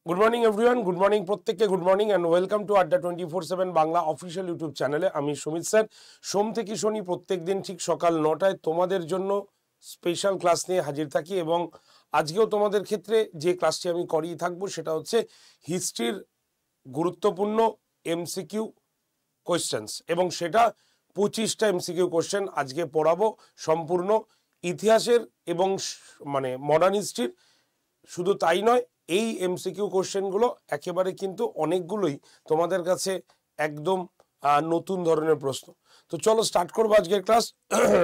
Good morning everyone, good morning প্রত্যেককে, good morning and welcome to Adda 24/7 Bangla official YouTube চ্যানেলে। আমি Sumit sir সোম থেকে শনি প্রত্যেক দিন ঠিক সকাল 9টায় তোমাদের জন্য স্পেশাল ক্লাস নিয়ে হাজির থাকি এবং আজকেও তোমাদের ক্ষেত্রে যে ক্লাসটি আমি করিয়ে থাকবো সেটা হচ্ছে হিস্ট্রির গুরুত্বপূর্ণ এমসিকিউ কোয়েশ্চেন্স এবং সেটা 25টা এমসিকিউ কোয়েশ্চেন আজকে পড়াবো সম্পূর্ণ ইতিহাসের এবং মানে মডার্ন হিস্ট্রির। শুধু তাই নয়, এই এমসিকিউ কোশ্চেনগুলো একেবারে কিন্তু অনেকগুলোই তোমাদের কাছে একদম নতুন ধরনের প্রশ্ন। তো চলো স্টার্ট করবো আজকের ক্লাস।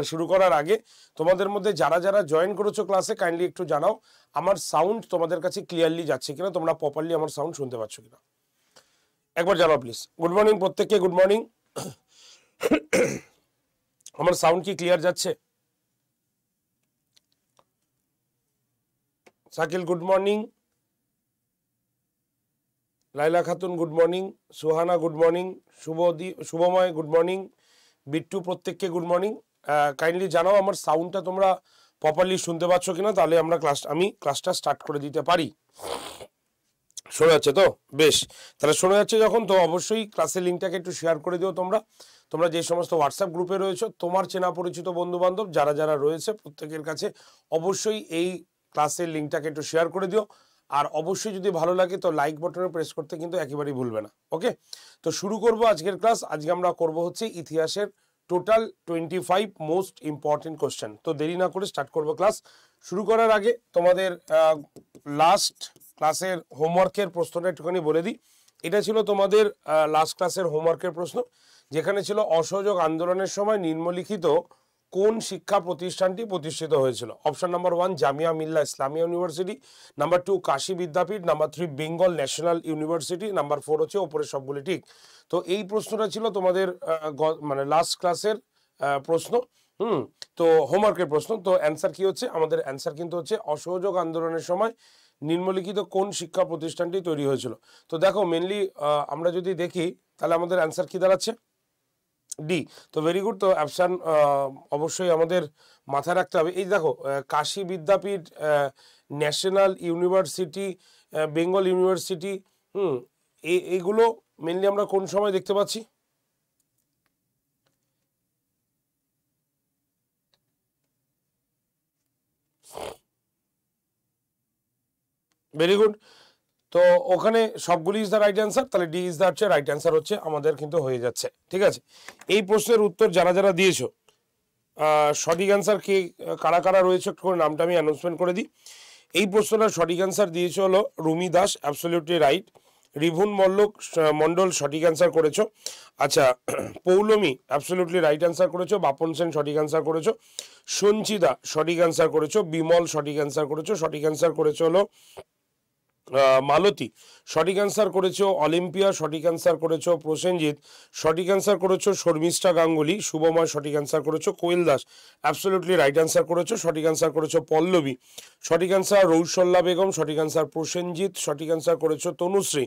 শুরু করার আগে তোমাদের মধ্যে যারা যারা জয়েন করেছো ক্লাসে কাইন্ডলি একটু জানাও আমার সাউন্ড তোমাদের কাছে ক্লিয়ারলি যাচ্ছে কিনা, তোমরা প্রপারলি আমার সাউন্ড শুনতে পাচ্ছ কিনা, একবার জানাও প্লিজ। গুড মর্নিং প্রত্যেককে, গুড মর্নিং। আমার সাউন্ড কি ক্লিয়ার যাচ্ছে? Shakil good morning, Laila Khatun good morning, Suhana good morning, Shubhomoy good morning, Bittu প্রত্যেককে গুড মর্নিং। কাইন্ডলি জানাও আমার সাউন্ডটা তোমরা প্রপারলি শুনতে পাচ্ছ কিনা, তাহলে আমি ক্লাসটা স্টার্ট করে দিতে পারি। শোনা যাচ্ছে তো? বেশ, তাহলে শোনা যাচ্ছে যখন, তো অবশ্যই ক্লাসের লিঙ্কটাকে একটু শেয়ার করে দিও। তোমরা যে সমস্ত হোয়াটসঅ্যাপ গ্রুপে রয়েছো, তোমার চেনা পরিচিত বন্ধু বান্ধব যারা যারা রয়েছে প্রত্যেকের কাছে অবশ্যই এই ক্লাসের লিঙ্কটাকে একটু শেয়ার করে দিও। আর অবশ্যই যদি ভালো লাগে তো লাইক বাটনে প্রেস করতে কিন্তু একেবারেই ভুলবে না। ওকে, তো শুরু করব আজকের ক্লাস। আজকে আমরা করব হচ্ছে ইতিহাসের টোটাল 25 মোস্ট ইম্পর্টেন্ট কোশ্চেন। তো দেরি না করে স্টার্ট করব ক্লাস। শুরু করার আগে তোমাদের লাস্ট ক্লাসের হোমওয়ার্কের প্রশ্নটা একটুখানি বলে দিই। এটা ছিল তোমাদের লাস্ট ক্লাসের হোমওয়ার্কের প্রশ্ন, যেখানে ছিল অসহযোগ আন্দোলনের সময় নিম্নলিখিত কোন শিক্ষা প্রতিষ্ঠানটি প্রতিষ্ঠিত হয়েছিল? Option number 1 Jamia Millia Islamia university, number 2 Kashi Vidyapith, number 3 Bengal national university, number 4 হচ্ছে ওপরের সবগুলি ঠিক। তো এই প্রশ্নটা ছিল তোমাদের মানে লাস্ট ক্লাসের প্রশ্ন। তো হোমওয়ার্কের প্রশ্ন। তো অ্যান্সার কি হচ্ছে? আমাদের অ্যান্সার কিন্তু হচ্ছে অসহযোগ আন্দোলনের সময় নিম্নলিখিত কোন শিক্ষা প্রতিষ্ঠানটি তৈরি হয়েছিল। তো দেখো মেনলি আমরা যদি দেখি তাহলে আমাদের অ্যান্সার কি দাঁড়াচ্ছে? ডি। তো ভেরি গুড। তো অপশান অবশ্যই আমাদের মাথায় রাখতে হবে। এই দেখো কাশী বিদ্যাপীঠ, ন্যাশনাল ইউনিভার্সিটি, বেঙ্গল ইউনিভার্সিটি, এইগুলো মেনলি আমরা কোন সময় দেখতে পাচ্ছি? Very good. তো ওখানে সবগুলি ইজ দ্য রাইট অ্যান্সার, তাহলে ডি ইজ দ্য হচ্ছে রাইট অ্যান্সার হচ্ছে আমাদের কিন্তু হয়ে যাচ্ছে। ঠিক আছে, এই প্রশ্নের উত্তর যারা যারা দিয়েছো সঠিক অ্যান্সার কে কারা কারা রয়েছে একটু করে নামটা আমি অ্যানাউন্সমেন্ট করে দিই। এই প্রশ্নটার সঠিক অ্যান্সার দিয়েছে হলো রুমি দাস, অ্যাবসলিউটলি রাইট। রিভুন মণ্ডল সঠিক অ্যান্সার করেছো। আচ্ছা, পৌলমী অ্যাবসলিউটলি রাইট অ্যান্সার করেছো। বাপন সেন সঠিক অ্যান্সার করেছো। সঞ্চিতা সঠিক অ্যান্সার করেছো। বিমল সঠিক অ্যান্সার করেছো। সঠিক অ্যান্সার করেছো হলো মালতী, সঠিক অ্যান্সার করেছো অলিম্পিয়া, সঠিক অ্যান্সার করেছো প্রসেনজিৎ, সঠিক অ্যান্সার করেছো শর্মিষ্ঠা গাঙ্গুলি, শুভময় সঠিক অ্যান্সার করেছো কোয়েল দাস, অ্যাবসলিউটলি রাইট অ্যান্সার করেছো। সঠিক অ্যান্সার করেছো পল্লবী, সঠিক অ্যান্সার রৌশল্লা বেগম, সঠিক অ্যান্সার প্রসেনজিৎ, সঠিক অ্যান্সার করেছো তনুশ্রী,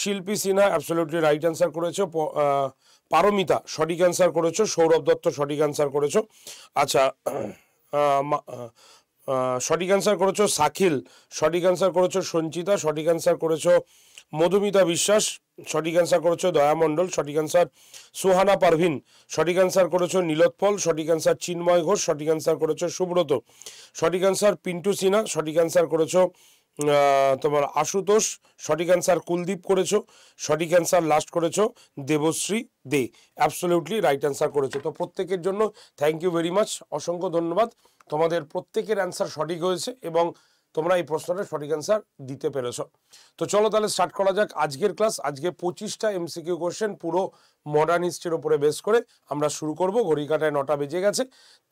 শিল্পী সিনহা অ্যাবসলিউটলি রাইট অ্যান্সার করেছো। পারমিতা সঠিক অ্যান্সার করেছো। সৌরভ দত্ত সঠিক অ্যান্সার করেছো। আচ্ছা, সঠিক অ্যান্সার করেছো সাখিল, সঠিক অ্যান্সার করেছো সঞ্চিতা, সঠিক অ্যান্সার করেছো মধুমিতা বিশ্বাস, সঠিক অ্যান্সার করেছো দয়া মণ্ডল, সঠিক অ্যান্সার সুহানা পারভিন, সঠিক অ্যান্সার করেছো নীলোৎপল, সঠিক অ্যান্সার চিন্ময় ঘোষ, সঠিক অ্যান্সার করেছো সুব্রত, সঠিক অ্যান্সার পিন্টু সিনহা, সঠিক অ্যান্সার করেছো তোমার আশুতোষ, সঠিক অ্যান্সার কুলদীপ করেছো, সঠিক অ্যান্সার লাস্ট করেছো দেবশ্রী দে, অ্যাবসলিউটলি রাইট অ্যান্সার করেছো। তো প্রত্যেকের জন্য থ্যাংক ইউ ভেরি মাচ, অসংখ্য ধন্যবাদ। তোমাদের প্রত্যেকের অ্যান্সার সঠিক হয়েছে এবং তোমরা এই প্রশ্নটার সঠিক অ্যান্সার দিতে পেরেছ। তো চলো তাহলে স্টার্ট করা যাক আজকের ক্লাস। আজকে 25টা এমসিকিউ কোশ্চেন পুরো মডার্ন হিস্ট্রির উপরে বেস করে আমরা শুরু করব। ঘড়ি কাটায় 9টা বেজে গেছে।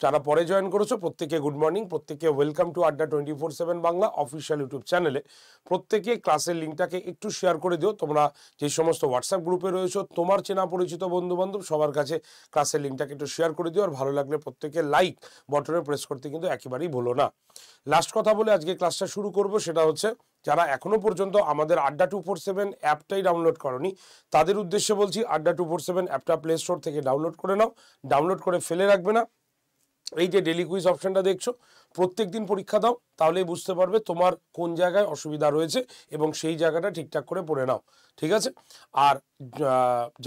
যারা পরে জয়েন করেছো প্রত্যেকে গুড মর্নিং, প্রত্যেকে welcome to Adda 24/7 Bangla official YouTube চ্যানেলে। প্রত্যেকে ক্লাসের লিঙ্কটাকে একটু শেয়ার করে দিও। তোমরা যে সমস্ত হোয়াটসঅ্যাপ গ্রুপে রয়েছো, তোমার চেনা পরিচিত বন্ধু বান্ধব সবার কাছে ক্লাসের লিঙ্কটাকে একটু শেয়ার করে দিও। আর ভালো লাগলে প্রত্যেকে লাইক বটনে প্রেস করতে কিন্তু একেবারেই ভুলো না। লাস্ট কথা বলে আজকে ক্লাসটা শুরু করব, সেটা হচ্ছে যারা এখনো পর্যন্ত আমাদের আড্ডা 247 অ্যাপটাই ডাউনলোড করনি তাদের উদ্দেশ্যে বলছি, আড্ডা 247 অ্যাপটা প্লে স্টোর থেকে ডাউনলোড করে নাও। ডাউনলোড করে ফেলে রাখবে না। এই যে ডেলি কুইজ অপশনটা দেখছো, প্রত্যেক দিন পরীক্ষা দাও, তাহলেই বুঝতে পারবে তোমার কোন জায়গায় অসুবিধা রয়েছে এবং সেই জায়গাটা ঠিকঠাক করে পড়ে নাও, ঠিক আছে। আর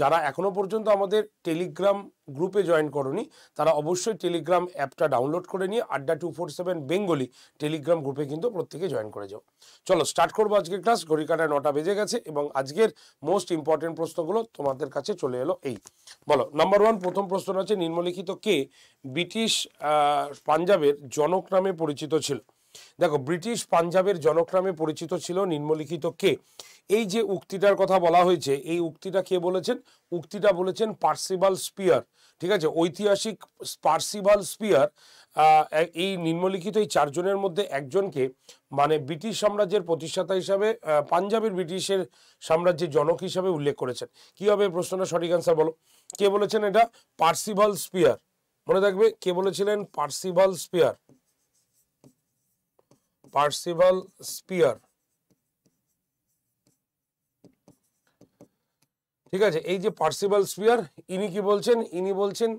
যারা এখনো পর্যন্ত আমাদের টেলিগ্রাম গ্রুপে জয়েন করনি তারা অবশ্যই টেলিগ্রাম অ্যাপটা ডাউনলোড করে নিয়ে আড্ডা 247 বেঙ্গলি টেলিগ্রাম গ্রুপে কিন্তু প্রত্যেকে জয়েন করে যাও। চলো স্টার্ট করবো আজকের ক্লাস। ঘড়ি কাটায় 9টা বেজে গেছে এবং আজকের মোস্ট ইম্পর্টেন্ট প্রশ্নগুলো তোমাদের কাছে চলে এলো। এই বলো, নাম্বার 1 প্রথম প্রশ্নটা হচ্ছে নিম্নলিখিত কে ব্রিটিশ পাঞ্জাবের জনক নামে পরিচিত ছিল? দেখো, ব্রিটিশ পাঞ্জাবের জনক নামে পরিচিত ছিল নিম্নলিখিত কে? এই যে উক্তিটার কথা বলা হয়েছে, এই উক্তিটা কে বলেছেন? উক্তিটা বলেছেন পার্সিভাল স্পিয়ার, ঠিক আছে। ঐতিহাসিক পার্সিভাল স্পিয়ার এই নিম্নলিখিত এই 4 জনের মধ্যে একজনকে মানে ব্রিটিশ সাম্রাজ্যের প্রতিষ্ঠাতা হিসাবে পাঞ্জাবের ব্রিটিশের সাম্রাজ্যের জনক হিসাবে উল্লেখ করেছেন। কি হবে প্রশ্নটা? সঠিক অ্যান্সার বলো। কে বলেছেন এটা? Percival spear. মনে থাকবে কে বলেছিলেন? Percival spear. পার্সিভাল স্পিয়ার, ঠিক আছে। এই যে পার্সিভাল স্পিয়ার, ইনি কি বলছেন? ইনি বলছেন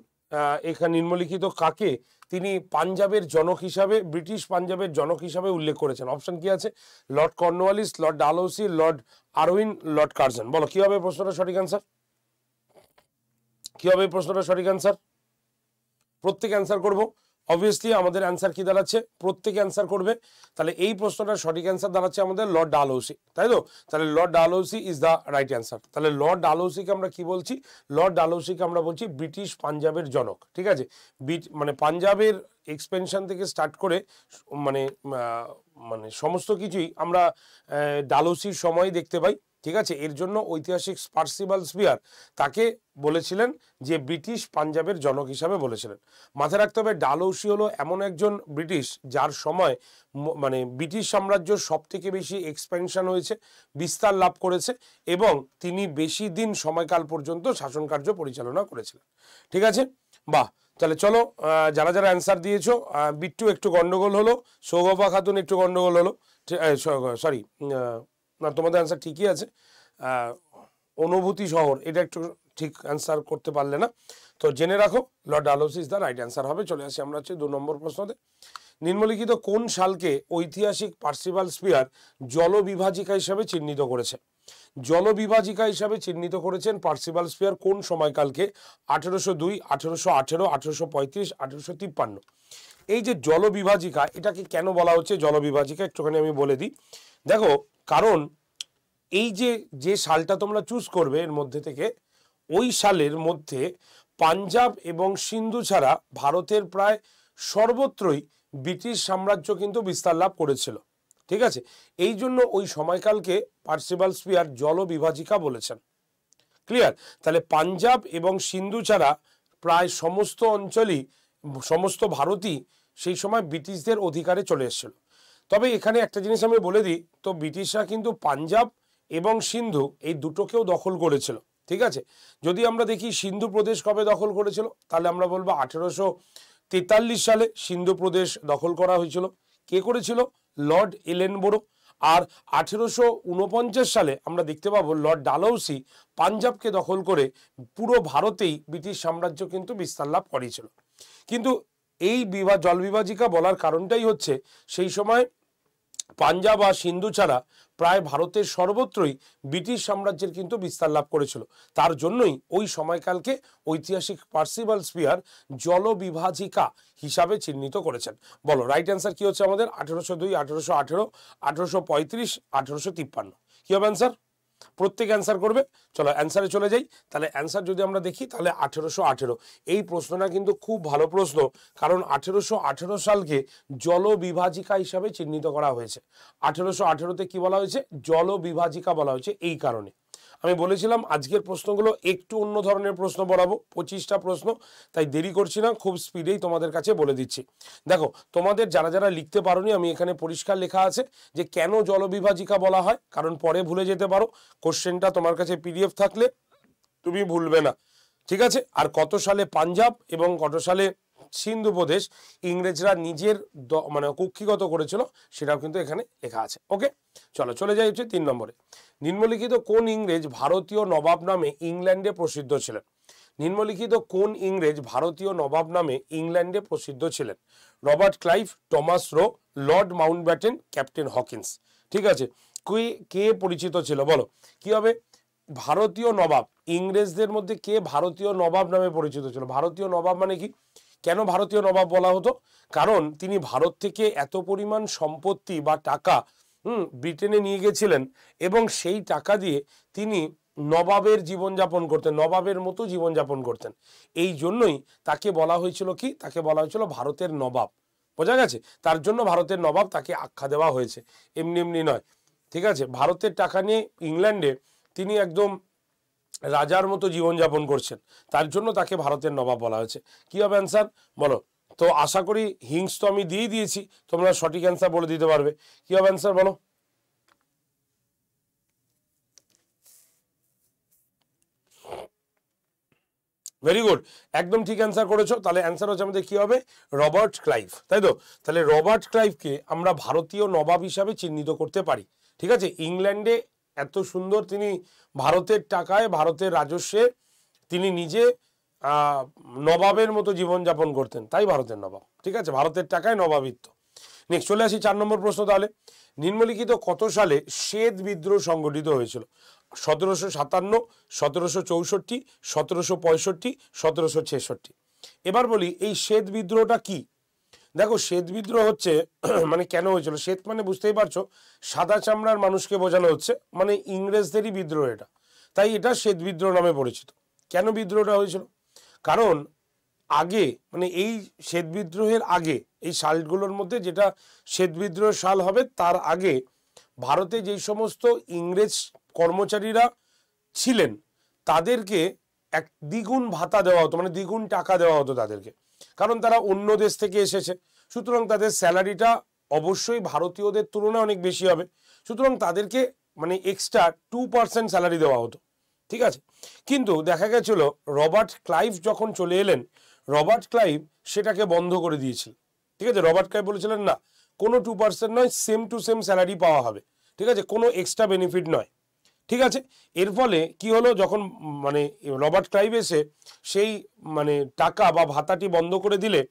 এখানে নিম্নলিখিত কাকে তিনি পাঞ্জাবের জনক হিসাবে, ব্রিটিশ পাঞ্জাবের জনক হিসাবে উল্লেখ করেছেন? অপশন কি আছে? Lord Cornwallis, Lord Dalhousie, Lord Irwin, Lord Curzon. বলো কি হবে প্রশ্নটা সঠিক অ্যান্সার? কি হবে প্রশ্নটা সঠিক অ্যান্সার? প্রত্যেকে অ্যান্সার করবো। অবভিয়াসলি আমাদের অ্যান্সার কি দাঁড়াচ্ছে? প্রত্যেকে অ্যান্সার করবে। তাহলে এই প্রশ্নটার সঠিক অ্যান্সার দাঁড়াচ্ছে আমাদের লর্ড ডালহৌসি, তাই তো? তাহলে Lord Dalhousie is the right answer. তাহলে লর্ড ডালহৌসিকে আমরা কি বলছি? লর্ড ডালহৌসিকে আমরা বলছি ব্রিটিশ পাঞ্জাবের জনক, ঠিক আছে। মানে পাঞ্জাবের এক্সপেনশন থেকে স্টার্ট করে মানে মানে সমস্ত কিছুই আমরা ডালহৌসির সময় দেখতে পাই, ঠিক আছে। এর জন্য ঐতিহাসিক পার্সিভাল স্পিয়ার তাকে বলেছিলেন যে ব্রিটিশ পাঞ্জাবের জনক হিসাবে বলেছিলেন। মাথায় রাখতে হবে ডালহৌসি হলো এমন একজন ব্রিটিশ যার সময় মানে ব্রিটিশ সাম্রাজ্য সব থেকে বেশি এক্সপেনশন হয়েছে, বিস্তার লাভ করেছে এবং তিনি বেশি দিন সময়কাল পর্যন্ত শাসন কার্য পরিচালনা করেছিলেন, ঠিক আছে। বাহ, তাহলে চলো যারা যারা অ্যান্সার দিয়েছো, বিট্টু একটু গন্ডগোল হলো, সৌগভা খাতুন একটু গন্ডগোল হলো, সরি না তোমাদের অ্যান্সার ঠিকই আছে। অনুভূতি শহর এটা একটু ঠিক অ্যান্সার করতে পারলে না, তো জেনে রাখো Lord Dalhousie is the right answer হবে। চলে আসি আমরা হচ্ছে 2 নম্বর প্রশ্নতে। নিম্নলিখিত কোন সালকে ঐতিহাসিক পার্সিভাল স্পিয়ার জলবিভাজিকা হিসাবে চিহ্নিত করেছে? জলবিভাজিকা হিসাবে চিহ্নিত করেছেন পার্সিভাল স্পিয়ার কোন সময়কালকে? 1802, 1818, 1835, 1853। এই যে জলবিভাজিকা, এটাকে কেন বলা হচ্ছে জলবিভাজিকা একটুখানি আমি বলে দিই। দেখো, কারণ এই যে সালটা তোমরা চুজ করবে এর মধ্যে থেকে, ওই সালের মধ্যে পাঞ্জাব এবং সিন্ধু ছাড়া ভারতের প্রায় সর্বত্রই ব্রিটিশ সাম্রাজ্য কিন্তু বিস্তার লাভ করেছিল, ঠিক আছে। এই জন্য ওই সময়কালকে পার্সিভাল স্পিয়ার জলবিভাজিকা বলেছেন। ক্লিয়ার? তাহলে পাঞ্জাব এবং সিন্ধু ছাড়া প্রায় সমস্ত অঞ্চলই, সমস্ত ভারতই সেই সময় ব্রিটিশদের অধিকারে চলে এসেছিল। তবে এখানে একটা জিনিস আমি বলে দিই, তো ব্রিটিশরা কিন্তু পাঞ্জাব এবং সিন্ধু এই দুটোকেও দখল করেছিল, ঠিক আছে। যদি আমরা দেখি সিন্ধু প্রদেশ কবে দখল করেছিল, তাহলে আমরা বলবো 1843 সালে সিন্ধু প্রদেশ দখল করা হয়েছিল। কে করেছিল? লর্ড এলেনবোরো। আর 1849 সালে আমরা দেখতে পাবো লর্ড ডালহৌসি পাঞ্জাবকে দখল করে পুরো ভারতেই ব্রিটিশ সাম্রাজ্য কিন্তু বিস্তার লাভ করেছিল। কিন্তু এই জলবিভাজিকা বলার কারণটাই হচ্ছে সেই সময় পাঞ্জাব আর সিন্ধু ছাড়া প্রায় ভারতের সর্বত্রই ব্রিটিশ সাম্রাজ্যের কিন্তু বিস্তার লাভ করেছিল। তার জন্যই ওই সময়কালকে ঐতিহাসিক পার্সিভাল স্পিয়ার জলবিভাজিকা হিসাবে চিহ্নিত করেছেন। বলো রাইট অ্যান্সার কি হচ্ছে আমাদের? 1802, 1818, 1835, 1853। কি হবে অ্যান্সার? প্রত্যেক অ্যান্সার করবে। চলো অ্যান্সারে চলে যাই। তাহলে অ্যান্সার যদি আমরা দেখি তাহলে 1818। এই প্রশ্নটা কিন্তু খুব ভালো প্রশ্ন, কারণ 1818 সালকে জলবিভাজিকা হিসাবে চিহ্নিত করা হয়েছে। 1818তে কি বলা হয়েছে? জলবিভাজিকা বলা হয়েছে। এই কারণে আমি বলেছিলাম আজকের প্রশ্নগুলো একটু অন্য ধরনের প্রশ্ন বলাবো, 25টা প্রশ্ন, তাই দেরি করছি না, খুব স্পিডেই তোমাদের কাছে বলে দিচ্ছি। দেখো, তোমাদের যারা যারা লিখতে পারোনি, আমি এখানে পরিষ্কার লেখা আছে যে কেন জলবিভাজিকা বলা হয়, কারণ পরে ভুলে যেতে পারো। কোশ্চেনটা তোমার কাছে পিডিএফ থাকলে তুমি ভুলবে না, ঠিক আছে। আর কত সালে পাঞ্জাব এবং কত সালে সিন্ধু প্রদেশ ইংরেজরা নিজের মানে কুক্ষিগত করেছিল সেটাও কিন্তু এখানে লেখা আছে। ওকে, চলো চলে যাই হচ্ছে 3 নম্বরে। নিম্নলিখিত কোন ইংরেজ ভারতীয় নবাব নামে ইংল্যান্ডে প্রসিদ্ধ ছিলেন? নিম্নলিখিত কোন ইংরেজ ভারতীয় নবাব নামে ইংল্যান্ডে প্রসিদ্ধ ছিলেন? Robert Clive, Thomas Roe, Lord Mountbatten, captain Hawkins. ঠিক আছে, কে কে পরিচিত ছিল বলো কি হবে? ভারতীয় নবাব, ইংরেজদের মধ্যে কে ভারতীয় নবাব নামে পরিচিত ছিল? ভারতীয় নবাব মানে কি? কেন ভারতীয় নবাব বলা হতো? কারণ তিনি ভারত থেকে এত পরিমাণ সম্পত্তি বা টাকা ব্রিটেনে নিয়ে গেছিলেন এবং সেই টাকা দিয়ে তিনি নবাবের জীবনযাপন করতেন, নবাবের মতো জীবনযাপন করতেন। এই জন্যই তাকে বলা হয়েছিল কি? তাকে বলা হয়েছিল ভারতের নবাব। বোঝা গেছে? তার জন্য ভারতের নবাব তাকে আখ্যা দেওয়া হয়েছে, এমনি এমনি নয়। ঠিক আছে, ভারতের টাকা নিয়ে ইংল্যান্ডে তিনি একদম রাজার মতো জীবনযাপন করছেন, তার জন্য তাকে ভারতের নবাব বলা হয়েছে। কি হবে অ্যান্সার বলো? তো আশা করি হিংস তো আমি দিয়েই দিয়েছি, তোমরা সঠিক অ্যান্সার বলে দিতে পারবে। কি হবে অ্যান্সার বলো? ভেরি গুড, একদম ঠিক অ্যান্সার করেছো। তাহলে অ্যান্সার হচ্ছে আমাদের কি হবে? রবার্ট ক্লাইভ, তাই তো? তাহলে রবার্ট ক্লাইভকে আমরা ভারতীয় নবাব হিসাবে চিহ্নিত করতে পারি। ঠিক আছে, ইংল্যান্ডে এত সুন্দর তিনি ভারতের টাকায়, ভারতের রাজস্বে তিনি নিজে নবাবের মতো জীবনযাপন করতেন, তাই ভারতের নবাব। ঠিক আছে, ভারতের টাকায় নবাবিত্ব। নেক্সট চলে আসি 4 নম্বর প্রশ্ন। তাহলে নিম্নলিখিত কত সালে শ্বেত বিদ্রোহ সংগঠিত হয়েছিল? 1757, 1764, 1765, 1766। এবার বলি এই শ্বেত বিদ্রোহটা কি? দেখো, শ্বেত বিদ্রোহ হচ্ছে মানে কেন হয়েছিল? শ্বেত মানে বুঝতেই পারছো, সাদা চামড়ার মানুষকে বোঝানো হচ্ছে, মানে ইংরেজদেরই বিদ্রোহ এটা, তাই এটা শ্বেত বিদ্রোহ নামে পরিচিত। কেন বিদ্রোহটা হয়েছিল? কারণ আগে মানে এই শ্বেত বিদ্রোহের আগে, এই সালগুলোর মধ্যে যেটা শ্বেত বিদ্রোহের সাল হবে তার আগে ভারতে যেই সমস্ত ইংরেজ কর্মচারীরা ছিলেন তাদেরকে এক দ্বিগুণ ভাতা দেওয়া হতো, মানে দ্বিগুণ টাকা দেওয়া হতো তাদেরকে, কারণ তারা অন্য দেশ থেকে এসেছে। সুতরাং তাদের স্যালারিটা অবশ্যই ভারতীয়দের তুলনায় অনেক বেশি হবে, সুতরাং তাদেরকে মানে এক্সট্রা 2% স্যালারি দেওয়া হতো। ঠিক আছে, কিন্তু দেখা গেছিল রবার্ট ক্লাইভ যখন চলে এলেন, রবার্ট ক্লাইভ সেটাকে বন্ধ করে দিয়েছিল। ঠিক আছে, রবার্ট ক্লাইভ বলেছিলেন না, কোনো 2% নয়, সেম টু সেম স্যালারি পাওয়া হবে। ঠিক আছে, কোনো এক্সট্রা বেনিফিট নয়। ঠিক আছে, এর ফলে কি হলো, যখন মানে রবার্ট ক্লাইভ এসে সেই মানে টাকা বা ভাতাটি বন্ধ করে দিলে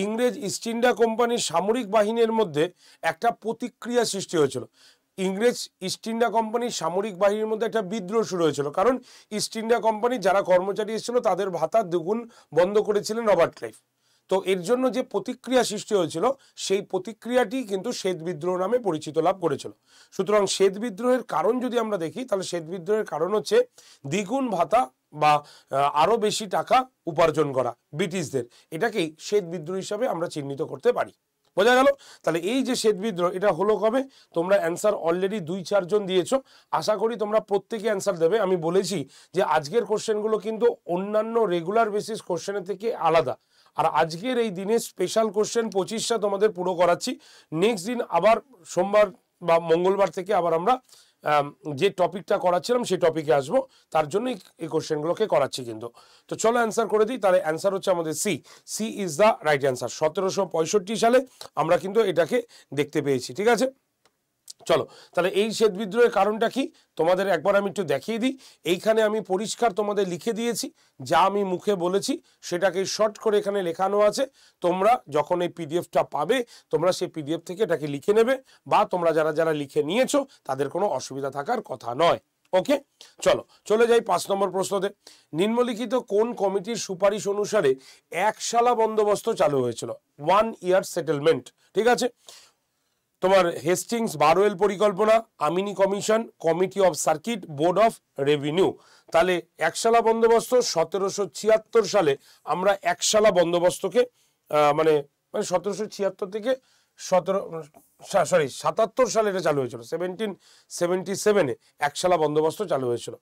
ইংরেজ ইস্ট ইন্ডিয়া কোম্পানির সামরিক বাহিনীর মধ্যে একটা প্রতিক্রিয়া সৃষ্টি হয়েছিল। ইংরেজ ইস্ট ইন্ডিয়া কোম্পানির সামরিক বাহিনীর মধ্যে একটা বিদ্রোহ শুরু হয়েছিল, কারণ ইস্ট ইন্ডিয়া কোম্পানির যারা কর্মচারী এসেছিল তাদের ভাতা দ্বিগুণ বন্ধ করেছিলেন রবার্ট ক্লাইভ। তো এর জন্য যে প্রতিক্রিয়া সৃষ্টি হয়েছিল সেই প্রতিক্রিয়াটি কিন্তু শ্বেত বিদ্রোহ নামে পরিচিত লাভ করেছিল। সুতরাং শ্বেত বিদ্রোহের কারণ যদি আমরা দেখি, তাহলে শ্বেত বিদ্রোহের কারণ হচ্ছে দ্বিগুণ ভাতা বা আরো বেশি টাকা উপার্জন করা ব্রিটিশদের, এটাকেই শ্বেত বিদ্রোহ হিসাবে আমরা চিহ্নিত করতে পারি। বোঝা গেল? তাহলে এই যে শ্বেত বিদ্রোহ এটা হলো কবে? তোমরা অ্যান্সার অলরেডি 2-4 জন দিয়েছো, আশা করি তোমরা প্রত্যেকে অ্যান্সার দেবে। আমি বলেছি যে আজকের কোশ্চেনগুলো কিন্তু অন্যান্য রেগুলার বেসিস কোশ্চেনের থেকে আলাদা, আর আজকের এই দিনে স্পেশাল কোশ্চেন 25টা তোমাদের পুরো করাচ্ছি। নেক্সট দিন আবার সোমবার বা মঙ্গলবার থেকে আবার আমরা যে টপিকটা করাচ্ছিলাম সেই টপিকে আসবো, তার জন্য এই কোশ্চেনগুলোকে করাচ্ছি কিন্তু। তো চলো অ্যান্সার করে দিই। তাহলে অ্যান্সার হচ্ছে আমাদের C, C is the right answer. 1765 সালে আমরা কিন্তু এটাকে দেখতে পেয়েছি। ঠিক আছে, চলো তাহলে এই শ্বেত বিদ্রোহের কারণটা কি তোমাদের একবার আমি একটু দেখিয়ে দিই। এইখানে আমি পরিষ্কার তোমাদের লিখে দিয়েছি, যা আমি মুখে বলেছি সেটাকে শর্ট করে এখানে লেখানো আছে। তোমরা যখন এই পিডিএফটা পাবে তোমরা সেই পিডিএফ থেকে এটাকে লিখে নেবে, বা তোমরা যারা যারা লিখে নিয়েছো তাদের কোনো অসুবিধা থাকার কথা নয়। ওকে, চলো চলে যাই 5 নম্বর প্রশ্নতে। নিম্নলিখিত কোন কমিটির সুপারিশ অনুসারে একশালা বন্দোবস্ত চালু হয়েছিল? 1 ইয়ার সেটেলমেন্ট। ঠিক আছে, তোমার হেস্টিংস বারোয়েল পরিকল্পনা, Amini commission, committee of circuit, board of revenue. তাহলে একশালা বন্দোবস্ত 1776 সালে আমরা একশালা বন্দোবস্তকে মানে 1776 থেকে 77 সালে এটা চালু হয়েছিল। 1777-এ একশালা বন্দোবস্ত চালু হয়েছিল।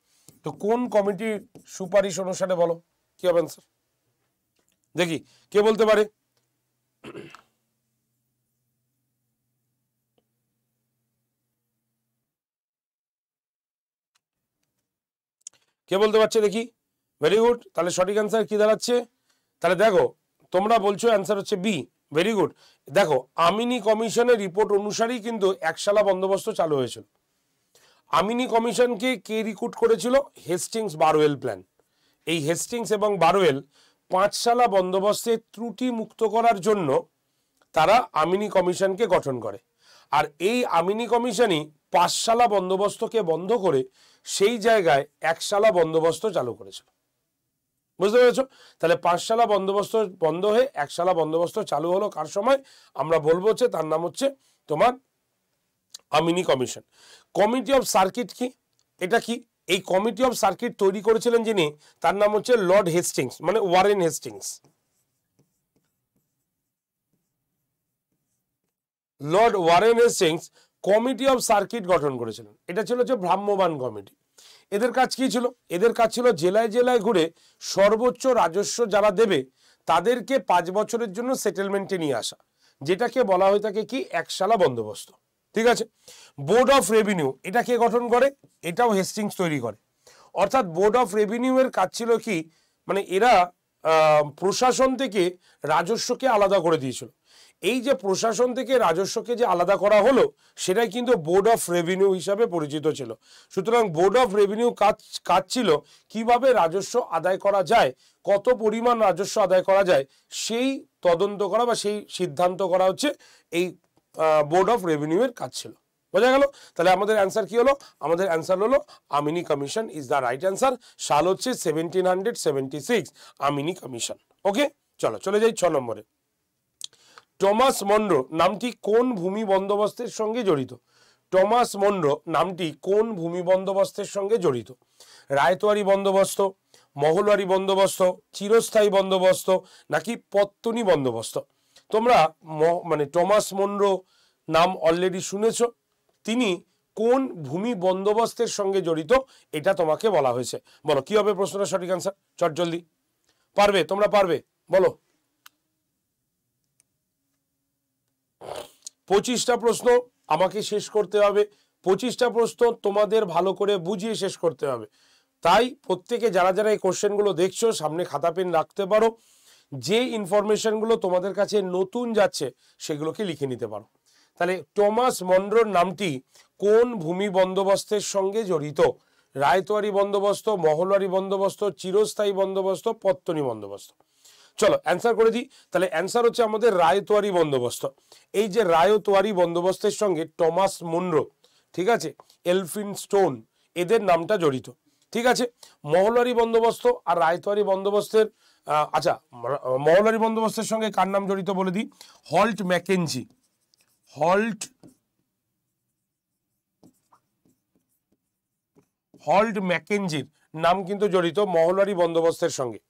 তো কোন কমিটির সুপারিশ অনুসারে বলো কি হবে অ্যান্সার? দেখি কে বলতে পারে। কে বলতে পারছে দেখি? ভেরি গুড, তাহলে সঠিক অ্যান্সার কি দাঁড়াচ্ছে? তাহলে দেখো তোমরা বলছো অ্যান্সার হচ্ছে বি। Very good. দেখো আমিনি কমিশনের রিপোর্ট অনুসারেই কিন্তু একশালা বন্দোবস্ত চালু হয়েছিল। আমিনি কমিশনকে কে রিক্রুট করেছিল? Hastings Barwell plan. এই হেস্টিংস এবং বারওয়েল পাঁচশালা বন্দোবস্তের ত্রুটি মুক্ত করার জন্য তারা আমিনি কমিশনকে গঠন করে। আর এই আমিনি কমিশনই পাঁচশালা বন্দোবস্তকে বন্ধ করে সেই জায়গায় একশালা বন্দোবস্ত চালু করেছিল। বুঝতে পেরেছ? তাহলে পাঁচশালা বন্দোবস্ত বন্ধ হয়ে একশালা বন্দোবস্ত চালু হলো কার সময়? আমরা বলবো হচ্ছে তার নাম হচ্ছে তোমার Amini commission. Committee of circuit কি? এটা কি? এই কমিটি অফ সার্কিট তৈরি করেছিলেন যিনি, তার নাম হচ্ছে লর্ড হেস্টিংস, মানে Warren Hastings. Lord Warren Hastings committee of circuit গঠন করেছিলেন। এটা ছিল হচ্ছে ভ্রাম্যমাণ কমিটি। এদের কাজ কি ছিল? এদের কাজ ছিল জেলায় জেলায় ঘুরে সর্বোচ্চ রাজস্ব যারা দেবে তাদেরকে 5 বছরের জন্য সেটেলমেন্টে নিয়ে আসা, যেটাকে বলা হয়ে থাকে কি একশালা বন্দোবস্ত। ঠিক আছে। বোর্ড অফ রেভিনিউ এটা কে গঠন করে? এটাও হেস্টিংস তৈরি করে। অর্থাৎ বোর্ড অফ রেভিনিউ এর কাজ ছিল কি, মানে এরা প্রশাসন থেকে রাজস্বকে আলাদা করে দিয়েছিল। এই যে প্রশাসন থেকে রাজস্বকে যে আলাদা করা হলো সেটাই কিন্তু বোর্ড অফ রেভিনিউ হিসাবে পরিচিত ছিল। সুতরাং বোর্ড অফ রেভিনিউ কাজ ছিল কিভাবে রাজস্ব আদায় করা যায়, কত পরিমাণ রাজস্ব আদায় করা যায় সেই তদন্ত করা বা সেই সিদ্ধান্ত করা হচ্ছে এই বোর্ড অফ রেভিনিউ এর কাজ ছিল। বোঝা গেল? তাহলে আমাদের অ্যান্সার কি হলো? আমাদের অ্যান্সার হলো Amini commission is the right answer. সাল হচ্ছে 1776 আমিনি কমিশন। ওকে, চলে যাই 6 নম্বরে। টমাস মনরো নামটি কোন ভূমি বন্দোবস্তের সঙ্গে জড়িত? টমাস মনরো নামটি কোন ভূমি বন্দোবস্তের সঙ্গে জড়িত? রায়তোয়ারি বন্দোবস্ত, মহলওয়ারি বন্দোবস্ত, চিরস্থায়ী বন্দোবস্ত নাকি পত্তনি বন্দোবস্ত? তোমরা মানে টমাস মনরো নাম অলরেডি শুনেছ। তিনি কোন ভূমি বন্দোবস্তের সঙ্গে জড়িত এটা তোমাকে বলা হয়েছে। বলো কি হবে প্রশ্নটা সঠিক অ্যান্সার? চট জলদি। পারবে? তোমরা পারবে? বলো। 25টা প্রশ্ন আমাকে শেষ করতে হবে। 25টা প্রশ্ন তোমাদের ভালো করে বুঝিয়ে শেষ করতে হবে। তাই প্রত্যেকে যারা যারা এই কোশ্চেনগুলো দেখছো সামনে খাতা পেন রাখতে পারো। যে ইনফরমেশনগুলো তোমাদের কাছে নতুন যাচ্ছে সেগুলোকে লিখে নিতে পারো। তাহলে টমাস মনরোর নামটি কোন ভূমি বন্দোবস্তের সঙ্গে জড়িত? রায়তোয়ারি বন্দোবস্ত, মহলওয়ারি বন্দোবস্ত, চিরস্থায়ী বন্দোবস্ত, পত্তনি বন্দোবস্ত। চলো অ্যান্সার করে দিই। তাহলে অ্যান্সার হচ্ছে আমাদের রায়তোয়ারি বন্দোবস্ত। এই যে রায়তোয়ারি বন্দোবস্তের সঙ্গে টমাস মনরো, ঠিক আছে, এলফিনস্টোন, এদের নামটা জড়িত। ঠিক আছে। মহলওয়ারি বন্দোবস্ত আর রায়তোয়ারি বন্দোবস্তের আচ্ছা, মহলওয়ারি বন্দোবস্তের সঙ্গে কার নাম জড়িত বলে দিই। হল্ট ম্যাকেঞ্জি, হল্ট ম্যাকেঞ্জির নাম কিন্তু জড়িত মহলওয়ারি বন্দোবস্তের সঙ্গে।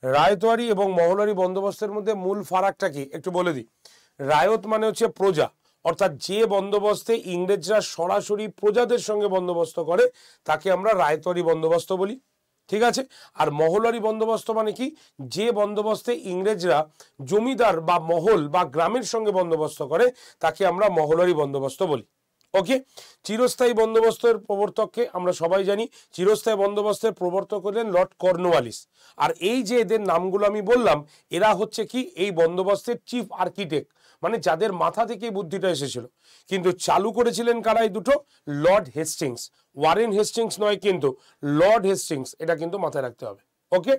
রায়তোয়ারি এবং মহলওয়ারি বন্দোবস্তের মধ্যে মূল ফারাকটা কি একটু বলে দিই। রায়ত মানে হচ্ছে প্রজা, অর্থাৎ যে বন্দোবস্তে ইংরেজরা সরাসরি প্রজাদের সঙ্গে বন্দোবস্ত করে তাকে আমরা রায়তোয়ারি বন্দোবস্ত বলি। ঠিক আছে। আর মহলওয়ারি বন্দোবস্ত মানে কি, যে বন্দোবস্তে ইংরেজরা জমিদার বা মহল বা গ্রামের সঙ্গে বন্দোবস্ত করে তাকে আমরা মহলওয়ারি বন্দোবস্ত বলি। ওকে। চিরস্থায়ী বন্দোবস্তের প্রবর্তককে আমরা সবাই জানি। চিরস্থায়ী বন্দোবস্তের প্রবর্তক হলেন লর্ড কর্নওয়ালিস। আর এই যে এদের নামগুলো আমি বললাম, এরা হচ্ছে কি এই বন্দোবস্তের চিফ আর্কিটেক্ট, মানে যাদের মাথা থেকে এই বুদ্ধিটা এসেছিল। কিন্তু চালু করেছিলেন কারা এই দুটো? Lord Hastings. ওয়ারেন হেস্টিংস নয় কিন্তু, লর্ড হেস্টিংস, এটা কিন্তু মাথায় রাখতে হবে। ওকে,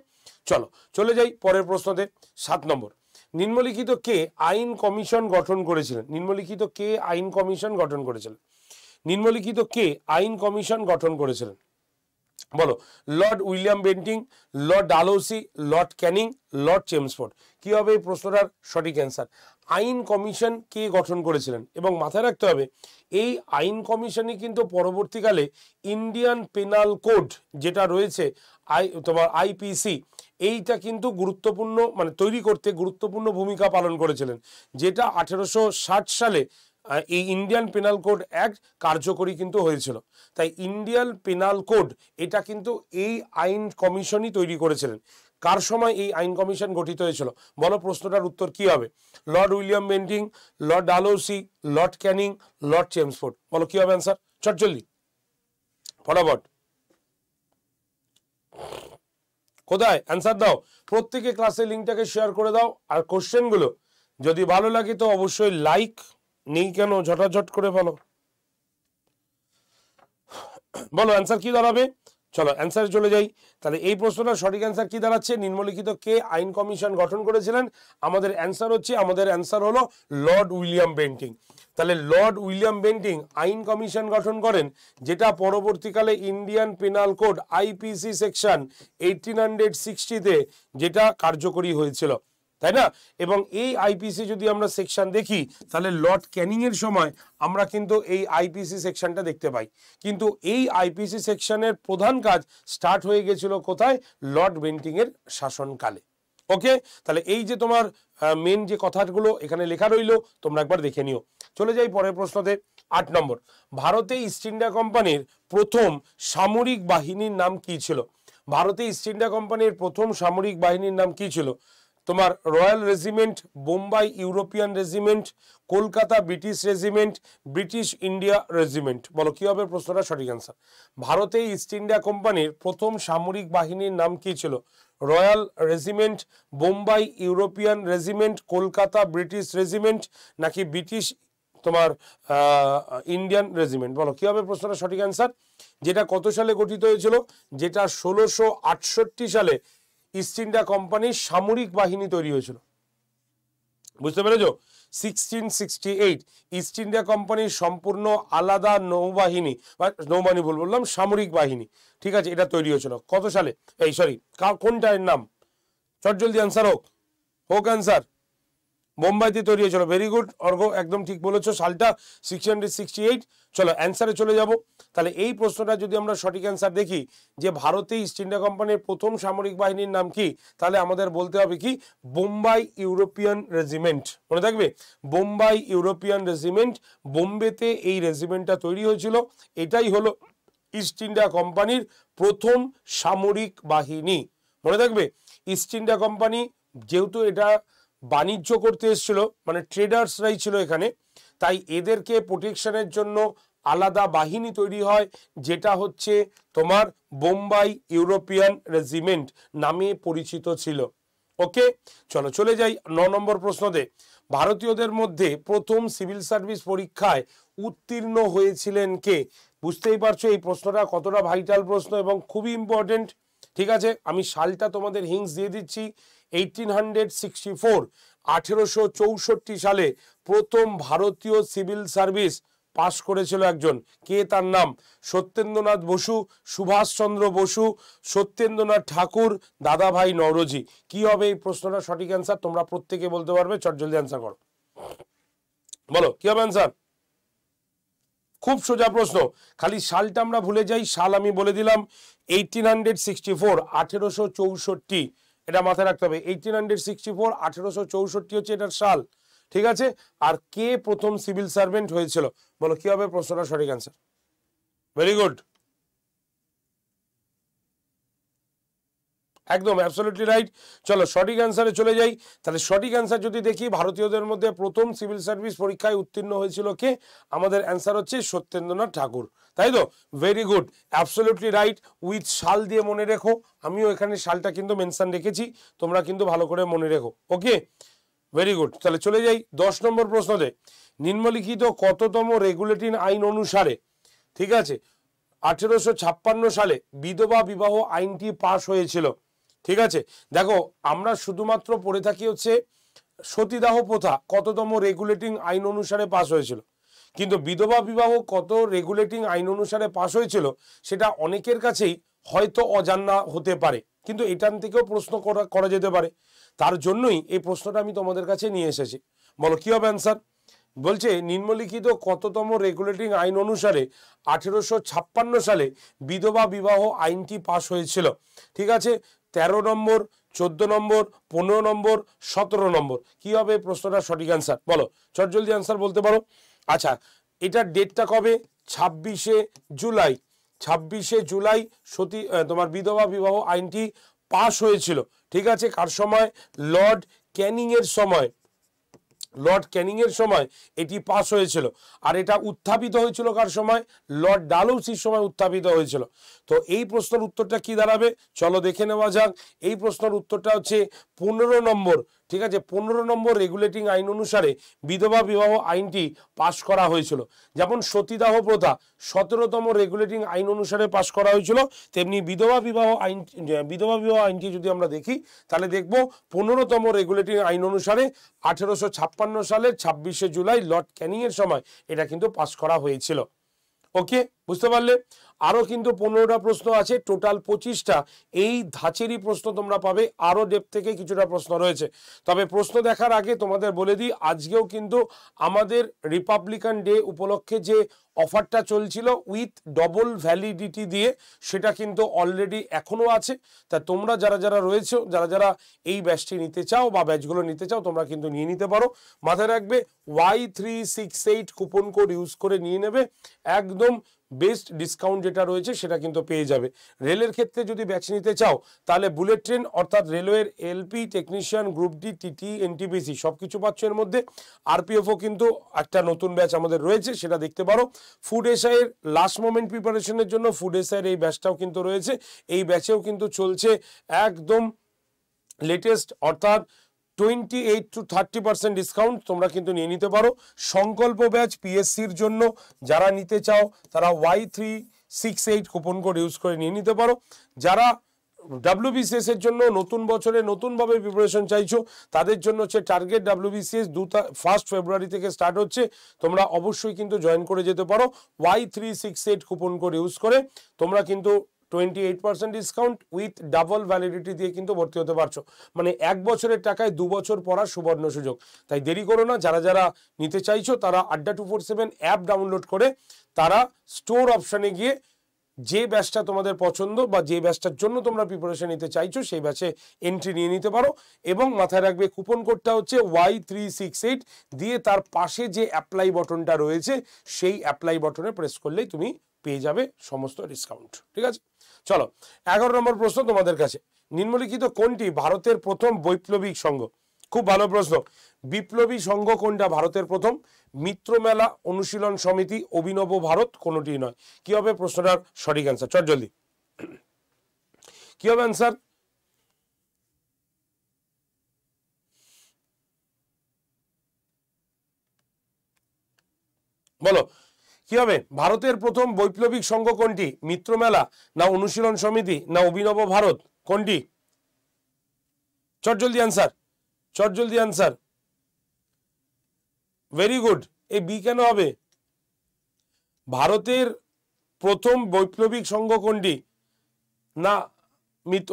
চলে যাই পরের প্রশ্নতে। 7 নম্বর। নিম্নলিখিত কে আইন কমিশন গঠন করেছিলেন? নিম্নলিখিত কে আইন কমিশন গঠন করেছিলেন? নিম্নলিখিত কে আইন কমিশন গঠন করেছিলেন? বলো। Lord William Bentinck, Lord Dalhousie, Lord Canning, Lord Chelmsford. কি হবে এই প্রশ্নটার সঠিক অ্যান্সার? আইন কমিশন কে গঠন করেছিলেন? এবং মাথায় রাখতে হবে এই আইন কমিশনই কিন্তু পরবর্তীকালে ইন্ডিয়ান পেনাল কোড যেটা রয়েছে তোমার আইপিসি, এইটা কিন্তু গুরুত্বপূর্ণ মানে তৈরি করতে গুরুত্বপূর্ণ ভূমিকা পালন করেছিলেন, যেটা 1860 সালে এই ইন্ডিয়ান পেনাল কোড অ্যাক্ট কার্যকরী কিন্তু হয়েছিল। তাই ইন্ডিয়ান পেনাল কোড এটা কিন্তু এই আইন কমিশনই তৈরি করেছিলেন। কার সময় এই আইন কমিশন গঠিত হয়েছিল? বলো প্রশ্নটার উত্তর কি হবে? Lord William Bentinck, Lord Dalhousie, Lord Canning, Lord Chelmsford. বলো কি হবে অ্যান্সার? চটজলদি ফটাফট। কোথায় অ্যান্সার দাও? প্রত্যেকে ক্লাসের লিঙ্কটাকে শেয়ার করে দাও। আর কোশ্চেনগুলো যদি ভালো লাগে তো অবশ্যই লাইক, নেই কেন ঝটাঝট করে ফেলো। বলো অ্যান্সার কি দাঁড়াবে? চলো অ্যান্সারে চলে যাই। তাহলে এই প্রশ্নটার সঠিক অ্যান্সার কি দাঁড়াচ্ছে? নিম্নলিখিত কে আইন কমিশন গঠন করেছিলেন? আমাদের অ্যান্সার হলো লর্ড উইলিয়াম বেন্টিং। তাহলে লর্ড উইলিয়াম বেন্টিং আইন কমিশন গঠন করেন, যেটা পরবর্তীকালে Indian penal code IPC section 1860-তে যেটা কার্যকরী হয়েছিল, তাই না? এবং এই আইপিসি যদি আমরা সেকশন দেখি, তাহলে লর্ড ক্যানিং এর সময় আমরা কিন্তু এই আইপিসি সেকশনটা দেখতে পাই। কিন্তু এই আইপিসি সেকশনের প্রধান কাজ স্টার্ট হয়ে গেছিল কোথায়? লর্ড বেন্টিং এর শাসনকালে। ওকে, তাহলে এই যে তোমার মেন যে কথাগুলো এখানে লেখা রইলো, তোমরা একবার দেখে নিও। চলে যাই পরের প্রশ্নতে। 8 নম্বর, ভারতে ইস্ট ইন্ডিয়া কোম্পানির প্রথম সামরিক বাহিনীর নাম কি ছিল? ভারতে ইস্ট ইন্ডিয়া কোম্পানির প্রথম সামরিক বাহিনীর নাম কি ছিল? তোমার royal regiment, Bombay European regiment, Kolkata British regiment, British India regiment. বলো কি হবে প্রশ্নটা সঠিক অ্যান্সার? ভারতে ইস্ট ইন্ডিয়া কোম্পানির প্রথম সামরিক বাহিনীর নাম কি ছিল? Royal regiment, Bombay European regiment, Kolkata British regiment, নাকি ব্রিটিশ তোমার ইন্ডিয়ান রেজিমেন্ট? বলো কি হবে প্রশ্নটা সঠিক অ্যান্সার? যেটা কত সালে গঠিত হয়েছিল? যেটা 1668 সালে ইস্ট ইন্ডিয়া কোম্পানির সামরিক বাহিনী তৈরি হয়েছিল। বুঝতে পেরেছ? 1668 ইস্ট ইন্ডিয়া কোম্পানির সম্পূর্ণ আলাদা নৌবাহিনী, বা নৌবাহিনী বললাম, সামরিক বাহিনী, ঠিক আছে, এটা তৈরি হয়েছিল কত সালে? কোনটার নাম? চট জলদি অ্যান্সার হোক অ্যান্সার। বোম্বাইতে তৈরি হয়েছিল। ভেরি গুড অর্ঘ, একদম ঠিক বলেছো, সালটা 1668। চলো অ্যান্সারে চলে যাব। তাহলে এই প্রশ্নটা যদি আমরা সঠিক অ্যান্সার দেখি, যে ভারতে ইস্ট ইন্ডিয়া কোম্পানির প্রথম সামরিক বাহিনীর নাম কি, তাহলে আমাদের বলতে হবে কি? Bombay European regiment. মনে থাকবে, বোম্বাই ইউরোপিয়ান রেজিমেন্ট। বোম্বেতে এই রেজিমেন্টটা তৈরি হয়েছিল। এটাই হলো ইস্ট ইন্ডিয়া কোম্পানির প্রথম সামরিক বাহিনী। মনে থাকবে, ইস্ট ইন্ডিয়া কোম্পানি যেহেতু এটা বাণিজ্য করতে এসেছিল, মানে ট্রেডার্সরাই ছিল এখানে, তাই এদেরকে প্রোটেকশনের জন্য আলাদা বাহিনী তৈরি হয়, যেটা হচ্ছে তোমার বোম্বাই ইউরোপিয়ান রেজিমেন্ট নামে পরিচিত ছিল। ওকে, চলো চলে যাই 9 নম্বর প্রশ্নতে। ভারতীয়দের মধ্যে প্রথম সিভিল সার্ভিস পরীক্ষায় উত্তীর্ণ হয়েছিলেন কে? বুঝতেই পারছো এই প্রশ্নটা কতটা ভাইটাল প্রশ্ন এবং খুবই ইম্পর্টেন্ট। ঠিক আছে, আমি সালটা তোমাদের হিংস দিয়ে দিচ্ছি। 1864 1864 সালে প্রথম ভারতীয় সিভিল সার্ভিস পাশ করেছিল একজন। কে? তার নাম সত্যেন্দ্রনাথ বসু, সুভাষচন্দ্র বসু, সত্যেন্দ্রনাথ ঠাকুর, দাদাভাই নওরোজি। কি হবে এই প্রশ্নটা সঠিক অ্যান্সার? তোমরা প্রত্যেকে বলতে পারবে, চট জলদি অ্যান্সার করো। বলো কি হবে অ্যান্সার? খুব সোজা প্রশ্ন, খালি সালটা আমরা ভুলে যাই। সাল আমি বলে দিলাম 1864 1864, এটা মাথায় রাখতে হবে। 1864 1864 হচ্ছে এটার সাল, ঠিক আছে। আর কে প্রথম সিভিল সার্ভেন্ট হয়েছিল? বলো কি হবে প্রশ্নটা সঠিক অ্যান্সার? ভেরি গুড, একদম অ্যাবসলিউটলি রাইট। চলো সঠিক অ্যান্সারে চলে যাই। তাহলে সঠিক অ্যান্সার যদি দেখি, ভারতীয়দের মধ্যে প্রথম সিভিল সার্ভিস পরীক্ষায় উত্তীর্ণ হয়েছিল কে? আমাদের অ্যান্সার হচ্ছে সত্যেন্দ্রনাথ ঠাকুর, তাই তো? Very good, absolutely right. With সাল দিয়ে মনে রেখো, আমিও এখানে সালটা কিন্তু মেনশন রেখেছি, তোমরা কিন্তু ভালো করে মনে রেখো। ওকে, ভেরি গুড। তাহলে চলে যাই 10 নম্বর প্রশ্নতে। নিম্নলিখিত কততম রেগুলেটিং আইন অনুসারে, ঠিক আছে, 1856 সালে বিধবা বিবাহ আইনটি পাশ হয়েছিল? ঠিক আছে, দেখো আমরা শুধুমাত্র পড়ে থাকি হচ্ছে সতীদাহ প্রথা কততম রেগুলেটিং আইন অনুসারে পাশ হয়েছিল, কিন্তু বিধবা বিবাহ কত রেগুলেটিং আইন অনুসারে পাশ হয়েছিল সেটা অনেকের কাছেই হয়তো অজানা হতে পারে, কিন্তু এটার থেকেও প্রশ্ন করা যেতে পারে। তার জন্যই এই প্রশ্নটা আমি তোমাদের কাছে নিয়ে এসেছি। বলো কি হবে অ্যান্সার? বলছে নিম্নলিখিত কততম রেগুলেটিং আইন অনুসারে 1856 সালে বিধবা বিবাহ আইনটি পাশ হয়েছিল? ঠিক আছে, 13 নম্বর, 14 নম্বর, 15 নম্বর, 17 নম্বর। কি হবে প্রশ্নটা সঠিক অ্যান্সার? বলো, চট জলদি অ্যান্সার বলতে পারো। আচ্ছা, এটার ডেটটা কবে? 26শে জুলাই। 26শে জুলাই তোমার বিধবা বিবাহ আইনটি পাশ হয়েছিল। ঠিক আছে, কার সময়? লর্ড ক্যানিং এর সময়। লর্ড ক্যানিং এর সময় এটি পাস হয়েছিল। আর এটা উত্থাপিত হয়েছিল কার সময়? লর্ড ডালহৌসির সময় উত্থাপিত হয়েছিল। তো এই প্রশ্নের উত্তরটা কি দাঁড়াবে? চলো দেখে নেওয়া যাক। এই প্রশ্নের উত্তরটা হচ্ছে 15 নম্বর, ঠিক আছে, 15 নম্বর রেগুলেটিং আইন অনুসারে বিধবা বিবাহ আইনটি পাশ করা হয়েছিল। যেমন সতীদাহ প্রথা 17তম রেগুলেটিং আইন অনুসারে পাশ করা হয়েছিল, তেমনি বিধবা বিবাহ আইনটি যদি আমরা দেখি তাহলে দেখব 15তম রেগুলেটিং আইন অনুসারে 1856 সালের 26শে জুলাই লর্ড ক্যানিং এর সময় এটা কিন্তু পাশ করা হয়েছিল। ওকে, বুঝতে পারলে? আরো কিন্তু 15টা প্রশ্ন আছে, টোটাল 25টা। এই ধাঁচেরই প্রশ্ন তোমরা পাবে, আরো ডেপ থেকে কিছুটা প্রশ্ন রয়েছে। তবে প্রশ্ন দেখার আগে তোমাদের বলে দিই, আজকেও কিন্তু আমাদের রিপাবলিকান ডে উপলক্ষে যে অফারটা চলছিল উইথ ডবল ভ্যালিডিটি দিয়ে, সেটা কিন্তু অলরেডি এখনো আছে। তা তোমরা যারা যারা রয়েছে, যারা যারা এই ব্যাচটি নিতে চাও বা ব্যাচগুলো নিতে চাও, তোমরা কিন্তু নিয়ে নিতে পারো। মাথায় রাখবে Y368 কুপন কোড ইউজ করে নিয়ে নেবে, একদম বেস্ট ডিসকাউন্ট যেটা রয়েছে সেটা কিন্তু পেয়ে যাবে। রেলের ক্ষেত্রে যদি ব্যাচ নিতে চাও তাহলে বুলেট ট্রেন অর্থাৎ রেলওয়ের LP technician, group D, TT, NTPC সব কিছু পাচ্ছ এর মধ্যে। আরপিএফও কিন্তু একটা নতুন ব্যাচ আমাদের রয়েছে, সেটা দেখতে পারো। ফুড এসআই এর লাস্ট মোমেন্ট প্রিপারেশনের জন্য ফুড এসআই এর এই ব্যাচটাও কিন্তু রয়েছে। এই ব্যাচেও কিন্তু চলছে একদম লেটেস্ট, অর্থাৎ 28 to 30% ডিসকাউন্ট, তোমরা কিন্তু নিয়ে নিতে পারো। সংকল্প ব্যাচ পিএসসির জন্য যারা নিতে চাও তারা Y368 কুপন কোড ইউজ করে নিয়ে নিতে পারো। যারা WBCS এর জন্য নতুন বছরে নতুনভাবে প্রিপারেশন চাইছো তাদের জন্য হচ্ছে টার্গেট WBCS 1 ফেব্রুয়ারি থেকে স্টার্ট হচ্ছে, তোমরা অবশ্যই কিন্তু জয়েন করে যেতে পারো। Y368 কুপন কোড ইউজ করে তোমরা কিন্তু 28% ডিসকাউন্ট উইথ ডাবল ভ্যালিডিটি দিয়ে কিন্তু ভর্তি হতে পারছো। মানে 1 বছরের টাকায় 2 বছর পড়ার সুবর্ণ সুযোগ। তাই দেরি করো না, যারা যারা নিতে চাইছো তারা আড্ডা 247 অ্যাপ ডাউনলোড করে তারা স্টোর অপশানে গিয়ে যে ব্যাচটা তোমাদের পছন্দ বা যে ব্যাচটার জন্য তোমরা প্রিপারেশন নিতে চাইছো সেই ব্যাচে এন্ট্রি নিয়ে নিতে পারো। এবং মাথায় রাখবে কুপন কোডটা হচ্ছে Y368 দিয়ে তার পাশে যে অ্যাপ্লাই বটনটা রয়েছে সেই অ্যাপ্লাই বটনে প্রেস করলেই তুমি পেয়ে যাবে সমস্ত ডিসকাউন্ট। ঠিক আছে, চলো 11 নম্বর প্রশ্ন তোমাদের কাছে। নিম্নলিখিত কোনটি ভারতের প্রথম বৈপ্লবিক সংঘ? খুব ভালো প্রশ্ন। বিপ্লবী সংঘ কোনটা ভারতের প্রথম? মিত্রমেলা, অনুশীলন সমিতি, অভিনব ভারত, কোনটি নয়। কি হবে প্রশ্নটার সঠিক অ্যান্সার? চট জলদি, কি হবে অ্যান্সার? বলো কি হবে? ভারতের প্রথম বৈপ্লবিক সংঘ কোনটি? মিত্রমেলা না অনুশীলন সমিতি না অভিনব ভারত, কোনটি? চট জলদি অ্যান্সার, চট জলদি অ্যান্সার। Very good. এই বি কেন হবে? ভারতের প্রথম বৈপ্লবিক সংঘ কোনটি? না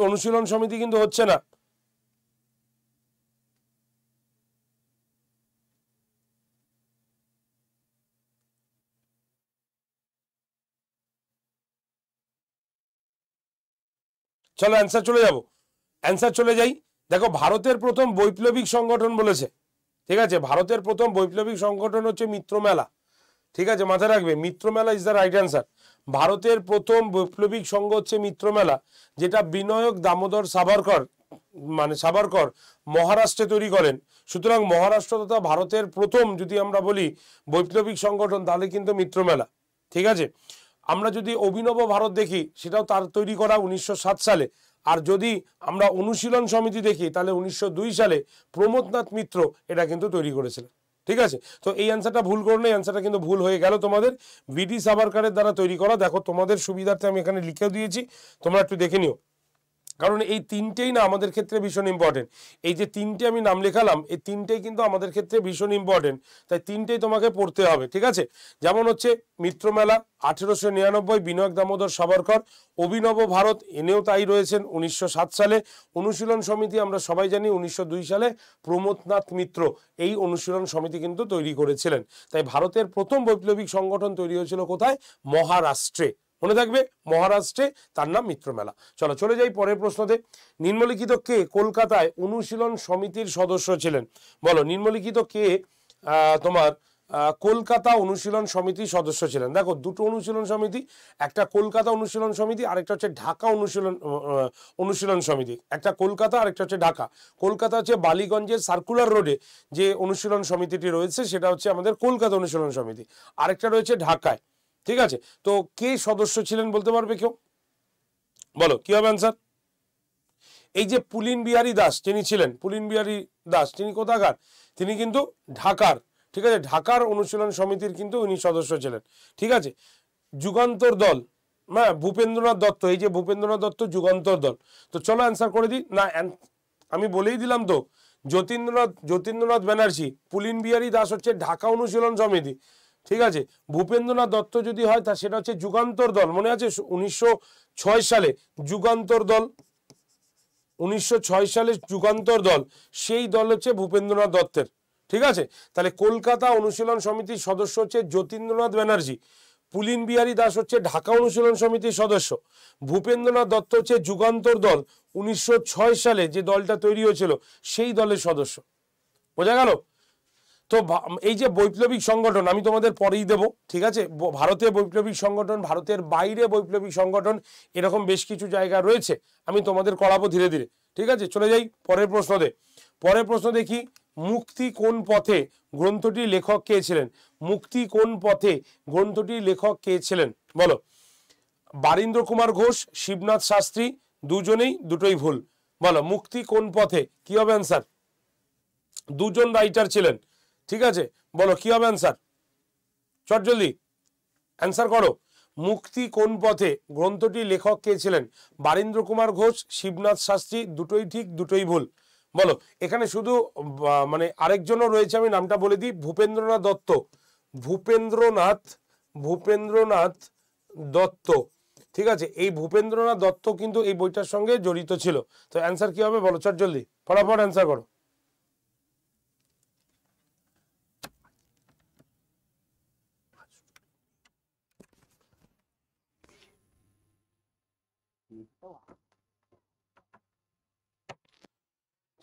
অনুশীলন সমিতি কিন্তু হচ্ছে না। চলো অ্যান্সার চলে যাব, অ্যান্সার চলে যাই। দেখো ভারতের প্রথম বৈপ্লবিক সংগঠন বলেছে, ঠিক আছে, ভারতের প্রথম বৈপ্লবিক সংগঠন হচ্ছে মিত্রমেলা। ঠিক আছে, মাথায় রাখবে মিত্রমেলা ইজ দ্য রাইট অ্যান্সার। ভারতের প্রথম বৈপ্লবিক সংঘ হচ্ছে মিত্রমেলা, যেটা বিনায়ক দামোদর সাভারকর মহারাষ্ট্রে তৈরি করেন। সুতরাং মহারাষ্ট্র তথা ভারতের প্রথম যদি আমরা বলি বৈপ্লবিক সংগঠন তাহলে কিন্তু মিত্রমেলা। ঠিক আছে, আমরা যদি অভিনব ভারত দেখি সেটাও তার তৈরি করা 1907 সালে। আর যদি আমরা অনুশীলন সমিতি দেখি তাহলে 1902 সালে প্রমোদনাথ মিত্র এটা কিন্তু তৈরি করেছিলেন। ঠিক আছে, তো এই অ্যান্সারটা ভুল করো না, এই অ্যান্সারটা কিন্তু ভুল হয়ে গেল তোমাদের। ভিডি সাভারকরের দ্বারা তৈরি করা। দেখো তোমাদের সুবিধার্থে আমি এখানে লিখেও দিয়েছি, তোমরা একটু দেখে নিও, কারণ এই তিনটেই না আমাদের ক্ষেত্রে ভীষণ ইম্পর্টেন্ট। এই যে তিনটে আমি নাম লেখালাম এই তিনটেই কিন্তু আমাদের ক্ষেত্রে ভীষণ ইম্পর্টেন্ট, তাই তিনটেই তোমাকে পড়তে হবে। ঠিক আছে, যেমন হচ্ছে মিত্রমেলা 1899 বিনায়ক দামোদর সাভারকর, অভিনব ভারত এনেও তাই রয়েছেন 1907 সালে, অনুশীলন সমিতি আমরা সবাই জানি 1902 সালে প্রমোদনাথ মিত্র এই অনুশীলন সমিতি কিন্তু তৈরি করেছিলেন। তাই ভারতের প্রথম বৈপ্লবিক সংগঠন তৈরি হয়েছিল কোথায়? মহারাষ্ট্রে। মনে থাকবে মহারাষ্ট্রে, তার নাম মিত্রমেলা। চলো চলে যাই পরের প্রশ্নতে। নিম্নলিখিত কে কলকাতায় অনুশীলন সমিতির সদস্য ছিলেন? বলো নিম্নলিখিত কে তোমার কলকাতা অনুশীলন সমিতির সদস্য ছিলেন? দেখো দুটো অনুশীলন সমিতি, একটা কলকাতা অনুশীলন সমিতি আরেকটা হচ্ছে ঢাকা অনুশীলন সমিতি। একটা কলকাতা আরেকটা হচ্ছে ঢাকা। কলকাতা হচ্ছে বালিগঞ্জের সার্কুলার রোডে যে অনুশীলন সমিতিটি রয়েছে সেটা হচ্ছে আমাদের কলকাতা অনুশীলন সমিতি, আরেকটা রয়েছে ঢাকায়। ঠিক আছে, তো কে সদস্য ছিলেন বলতে পারবে কেউ? বলো কি হবে অ্যান্সার? এই যে পুলিন বিহারী দাস যিনি ছিলেন, পুলিন বিহারী দাস তিনি কোথাকার, তিনি কিন্তু ঢাকার, ঠিক আছে, ঢাকার অনুশীলন সমিতির কিন্তু উনি সদস্য ছিলেন, ঠিক আছে। যুগান্তর দল, হ্যাঁ ভূপেন্দ্রনাথ দত্ত, এই যে ভূপেন্দ্রনাথ দত্ত যুগান্তর দল। তো চলো অ্যান্সার করে দিই না, আমি বলেই দিলাম তো, যতীন্দ্রনাথ ব্যানার্জি, পুলিন বিহারী দাস হচ্ছে ঢাকা অনুশীলন সমিতি, ঠিক আছে। ভূপেন্দ্রনাথ দত্ত যদি হয় তা সেটা হচ্ছে যুগান্তর দল, মনে আছে 1906 সালে যুগান্তর দল, 1906 সালে যুগান্তর দল, সেই দল হচ্ছে ভূপেন্দ্রনাথ দত্তের, ঠিক আছে। তাহলে কলকাতা অনুশীলন সমিতির সদস্য হচ্ছে যতীন্দ্রনাথ ব্যানার্জি, পুলিন বিহারী দাস হচ্ছে ঢাকা অনুশীলন সমিতির সদস্য, ভূপেন্দ্রনাথ দত্ত হচ্ছে যুগান্তর দল, 1906 সালে যে দলটা তৈরি হয়েছিল সেই দলের সদস্য। বোঝা গেল? তো এই যে বৈপ্লবিক সংগঠন আমি তোমাদের পরেই দেব, ঠিক আছে। ভারতের বৈপ্লবিক সংগঠন, ভারতের বাইরে বৈপ্লবিক সংগঠন, এরকম বেশ কিছু জায়গা রয়েছে, আমি তোমাদের করাবো ধীরে ধীরে, ঠিক আছে। চলে যাই পরের প্রশ্নতে। পরের প্রশ্ন দেখি, মুক্তি কোন পথে গ্রন্থটির লেখক কে ছিলেন? মুক্তি কোন পথে গ্রন্থটির লেখক কে ছিলেন বলো? বারীন্দ্র কুমার ঘোষ, শিবনাথ শাস্ত্রী, দুজনেই, দুটোই ভুল। বলো মুক্তি কোন পথে, কি হবে অ্যান্সার? দুজন রাইটার ছিলেন, ঠিক আছে। বলো কি হবে অ্যান্সার, চট জলদি অ্যান্সার করো। মুক্তি কোন পথে গ্রন্থটির লেখক কে ছিলেন? বারীন্দ্র কুমার ঘোষ, শিবনাথ শাস্ত্রী, দুটোই ঠিক, দুটোই ভুল। বলো এখানে শুধু মানে আরেকজনও রয়েছে, আমি নামটা বলে দিই, ভূপেন্দ্রনাথ দত্ত, ভূপেন্দ্রনাথ দত্ত, ঠিক আছে। এই ভূপেন্দ্রনাথ দত্ত কিন্তু এই বইটার সঙ্গে জড়িত ছিল। তো অ্যান্সার কি হবে বলো, চট জলদি ফটাফট অ্যান্সার করো।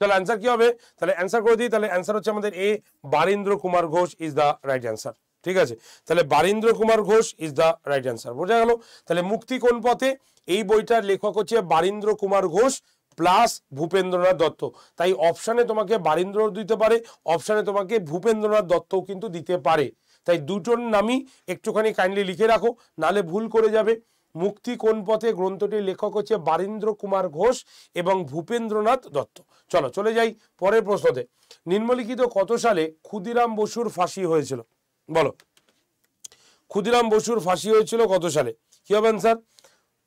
চলো অ্যান্সার কি হবে, তাহলে অ্যান্সার করে দিই। তাহলে অ্যান্সার হচ্ছে আমাদের A, Barindra Kumar Ghosh is the right answer, ঠিক আছে। তাহলে Barindra Kumar Ghosh is the right answer, বোঝা গেল? তাহলে মুক্তি কোন পথে, এই বইটার লেখক হচ্ছে বারীন্দ্র কুমার ঘোষ প্লাস ভূপেন্দ্রনাথ দত্ত। তাই অপশানে তোমাকে বারীন্দ্র দিতে পারে, অপশানে তোমাকে ভূপেন্দ্রনাথ দত্তও কিন্তু দিতে পারে। তাই দুটোর নামই একটুখানি কাইন্ডলি লিখে রাখো, নালে ভুল করে যাবে। মুক্তি কোন পথে গ্রন্থটির লেখক হচ্ছে বারীন্দ্র কুমার ঘোষ এবং ভূপেন্দ্রনাথ দত্ত। চলো চলে যাই পরের প্রশ্নতে। নিম্নলিখিত কত সালে ক্ষুদিরাম বসুর ফাঁসি হয়েছিল বলো? ক্ষুদিরাম বসুর ফাঁসি হয়েছিল কত সালে, কি হবে অ্যান্সার?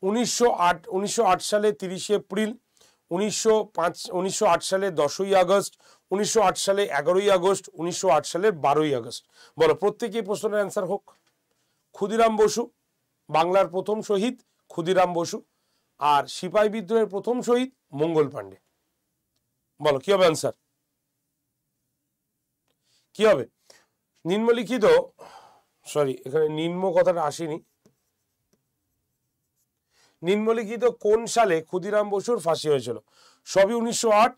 1908 সালে 30 এপ্রিল, 1908 সালে 10ই আগস্ট, 1908 সালে 11ই আগস্ট, 1908 সালের 12ই আগস্ট। বলো প্রত্যেকেই প্রশ্নের অ্যান্সার হোক। ক্ষুদিরাম বসু, বাংলার প্রথম শহীদ ক্ষুদিরাম বসু, আর সিপাহী বিদ্রোহের প্রথম শহীদ মঙ্গল পাণ্ডে। বলো কি হবে অ্যান্সার, কি হবে? নিম্নলিখিত, সরি এখানে নিম্ন কথাটা আসেনি, নিম্নলিখিত কোন সালে ক্ষুদিরাম বসুর ফাঁসি হয়েছিল? সবই 1908,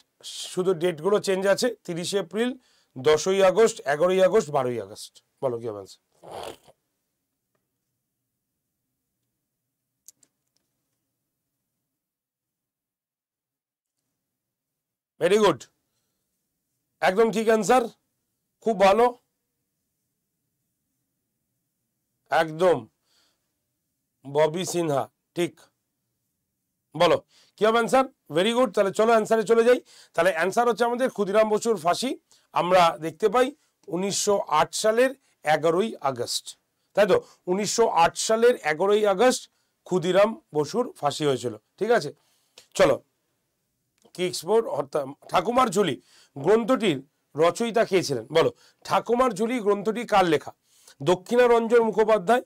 শুধু ডেটগুলো চেঞ্জ আছে, 30 এপ্রিল, 10ই আগস্ট, 11ই আগস্ট, 12ই আগস্ট। বলো কি হবে অ্যান্সার? ভেরি গুড, একদম ঠিক অ্যান্সার, খুব ভালো, একদম ববি সিনহা, ঠিক। বলো কি হবে অ্যান্সার? Very good. তাহলে চলো অ্যান্সারে চলে যাই। তাহলে অ্যান্সার হচ্ছে আমাদের ক্ষুদিরাম বসুর ফাঁসি আমরা দেখতে পাই 1908 সালের 11ই আগস্ট, তাই তো? 1908 সালের 11ই আগস্ট ক্ষুদিরাম বসুর ফাঁসি হয়েছিল, ঠিক আছে। চলো কিক্সবোর্ড অর্থাৎ ঠাকুমার ঝুলি গ্রন্থটির রচয়িতা কে ছিলেন বলো? ঠাকুমার ঝুলি গ্রন্থটি কার লেখা? দক্ষিণারঞ্জন মুখোপাধ্যায়,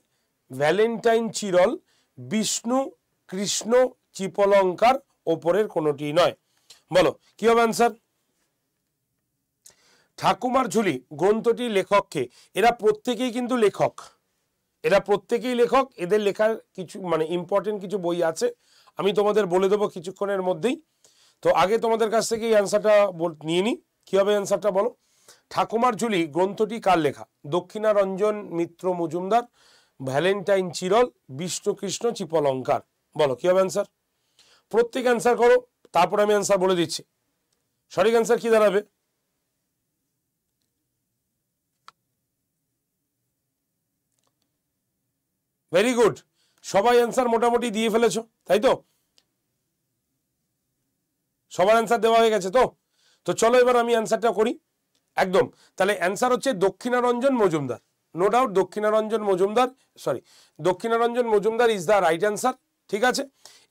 ভ্যালেন্টাইন চিরল, বিষ্ণু কৃষ্ণ চিপলঙ্কার, ওপরের কোনোটি নয়। বলো কি হবে অ্যান্সার? ঠাকুমার ঝুলি গ্রন্থটির লেখককে, এরা প্রত্যেকেই কিন্তু লেখক, এরা প্রত্যেকেই লেখক, এদের লেখার কিছু মানে ইম্পর্টেন্ট কিছু বই আছে, আমি তোমাদের বলে দেবো কিছুক্ষণের মধ্যেই। তো আগে তোমাদের কাছ থেকে এই অ্যান্সারটা নিয়ে নিই, কি হবে অ্যান্সারটা বলো? ঠাকুমার ঝুলি গ্রন্থটি কার লেখা? দক্ষিণারঞ্জন মিত্র মজুমদার, ভ্যালেন্টাইন চিরল, বিষ্ণুকৃষ্ণ চিপলঙ্কার। বলো কি হবে অ্যান্সার? প্রত্যেক অ্যান্সার করো, তারপর আমি অ্যান্সার বলে দিচ্ছি। সঠিক অ্যান্সার কি দাঁড়াবে? ভেরি গুড, সবাই অ্যান্সার মোটামুটি দিয়ে ফেলেছো, তাই তো? সবার অ্যান্সার দেওয়া হয়ে গেছে তো? তো চলো এবার আমি অ্যান্সারটা করি একদম। তাহলে অ্যান্সার হচ্ছে Dakshinaranjan Majumdar, no doubt Dakshinaranjan Majumdar is the right answer, ঠিক আছে।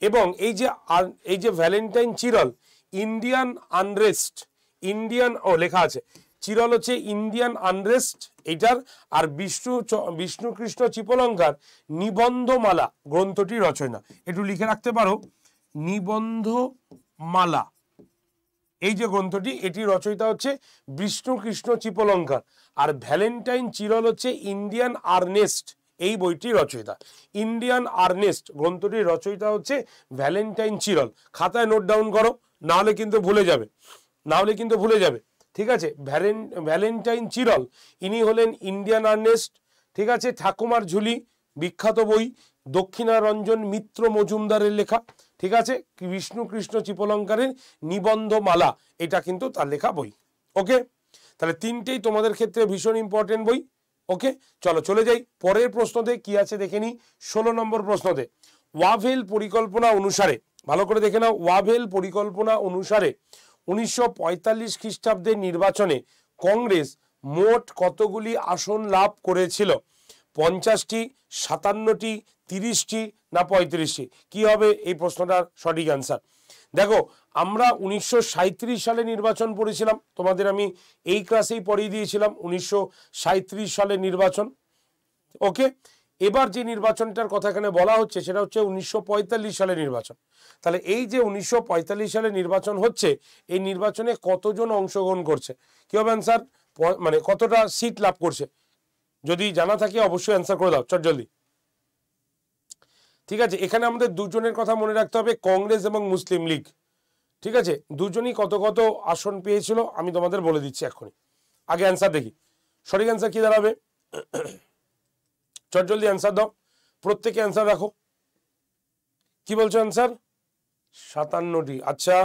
এবং এই যে ভ্যালেন্টাইন চিরল ইন্ডিয়ান আনরেস্ট, লেখা আছে চিরল হচ্ছে ইন্ডিয়ান আনরেস্ট এইটার, আর বিষ্ণুকৃষ্ণ চিপলঙ্কার নিবন্ধমালা গ্রন্থটি রচনা, একটু লিখে রাখতে পারো নিবন্ধমালা, এই যে গ্রন্থটি এটি রচয়িতা হচ্ছে বিষ্ণুকৃষ্ণ চিপলঙ্কার, আর ভ্যালেন্টাইন চিরল হচ্ছে ইন্ডিয়ান আর্নেস্ট, এই বইটি রচয়িতা। ইন্ডিয়ান আর্নেস্ট গ্রন্থটির রচয়িতা হচ্ছে ভ্যালেন্টাইন চিরল। খাতায় নোট ডাউন করো, নাহলে কিন্তু ভুলে যাবে, ঠিক আছে। ভ্যালেন্টাইন চিরল ইনি হলেন ইন্ডিয়ান আর্নেস্ট, ঠিক আছে। ঠাকুমার ঝুলি বিখ্যাত বই, দক্ষিণারঞ্জন মিত্র মজুমদারের লেখা, ঠিক আছে। বিষ্ণুকৃষ্ণ চিপলঙ্কারের নিবন্ধমালা, এটা কিন্তু তার লেখা বই। ওকে, তাহলে তিনটেই তোমাদের ক্ষেত্রে ভীষণ ইম্পর্টেন্ট বই। ওকে, চলে যাই পরের প্রশ্নতে কি আছে দেখে নি। 16 নম্বর প্রশ্নতে ওয়াভেল পরিকল্পনা অনুসারে, ভালো করে দেখে নাও, ওয়াভেল পরিকল্পনা অনুসারে 1945 খ্রিস্টাব্দের নির্বাচনে কংগ্রেস মোট কতগুলি আসন লাভ করেছিল? 50টি, 57টি, 30টি না 35টি? কি হবে এই প্রশ্নটার সঠিক অ্যান্সার? দেখো, আমরা 1937 সালে নির্বাচন পড়েছিলাম, তোমাদের আমি এই ক্লাসেই পড়িয়ে দিয়েছিলাম 1937 সালের নির্বাচন। ওকে, এবার যে নির্বাচনটার কথা এখানে বলা হচ্ছে সেটা হচ্ছে 1945 সালের নির্বাচন। তাহলে এই যে 1945 সালে নির্বাচন হচ্ছে, এই নির্বাচনে কতজন অংশগ্রহণ করছে? কি হবে অ্যান্সার? মানে কতটা সিট লাভ করছে? যদি জানা থাকে অবশ্যই অ্যান্সার করে দাও চট জলদি, ঠিক আছে। এখানে আমাদের দুজনের কথা মনে রাখতে হবে, কংগ্রেস এবং মুসলিম লীগ, ঠিক আছে। দুজনই কত কত আসন পেয়েছিল আমি তোমাদের বলে দিচ্ছি এক্ষুনি। আগে অ্যান্সার দেখি, সঠিক অ্যান্সার কি দাঁড়াবে? চট জলদি অ্যান্সার দাও, প্রত্যেকে অ্যান্সার রাখো। কি বলছো অ্যান্সার? 57টি। আচ্ছা,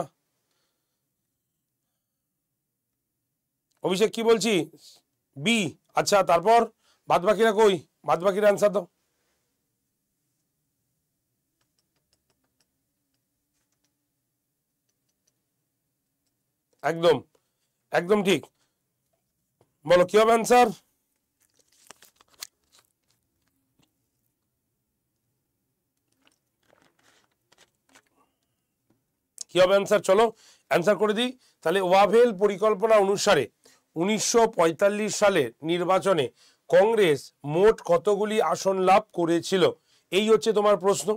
অভিষেক কি বলছি? বি। আচ্ছা, তারপর বাদ বাকিরা কই? বাদ বাকিরা অ্যান্সার দাও। একদম একদম ঠিক, বলো কি হবে অ্যান্সার? কি হবে অ্যান্সার? চলো অ্যান্সার করে দিই। তাহলে ওয়াভেল পরিকল্পনা অনুসারে 1945 সালের নির্বাচনে কংগ্রেস মোট কতগুলি আসন লাভ করেছিল? এই হচ্ছে তোমার প্রশ্ন।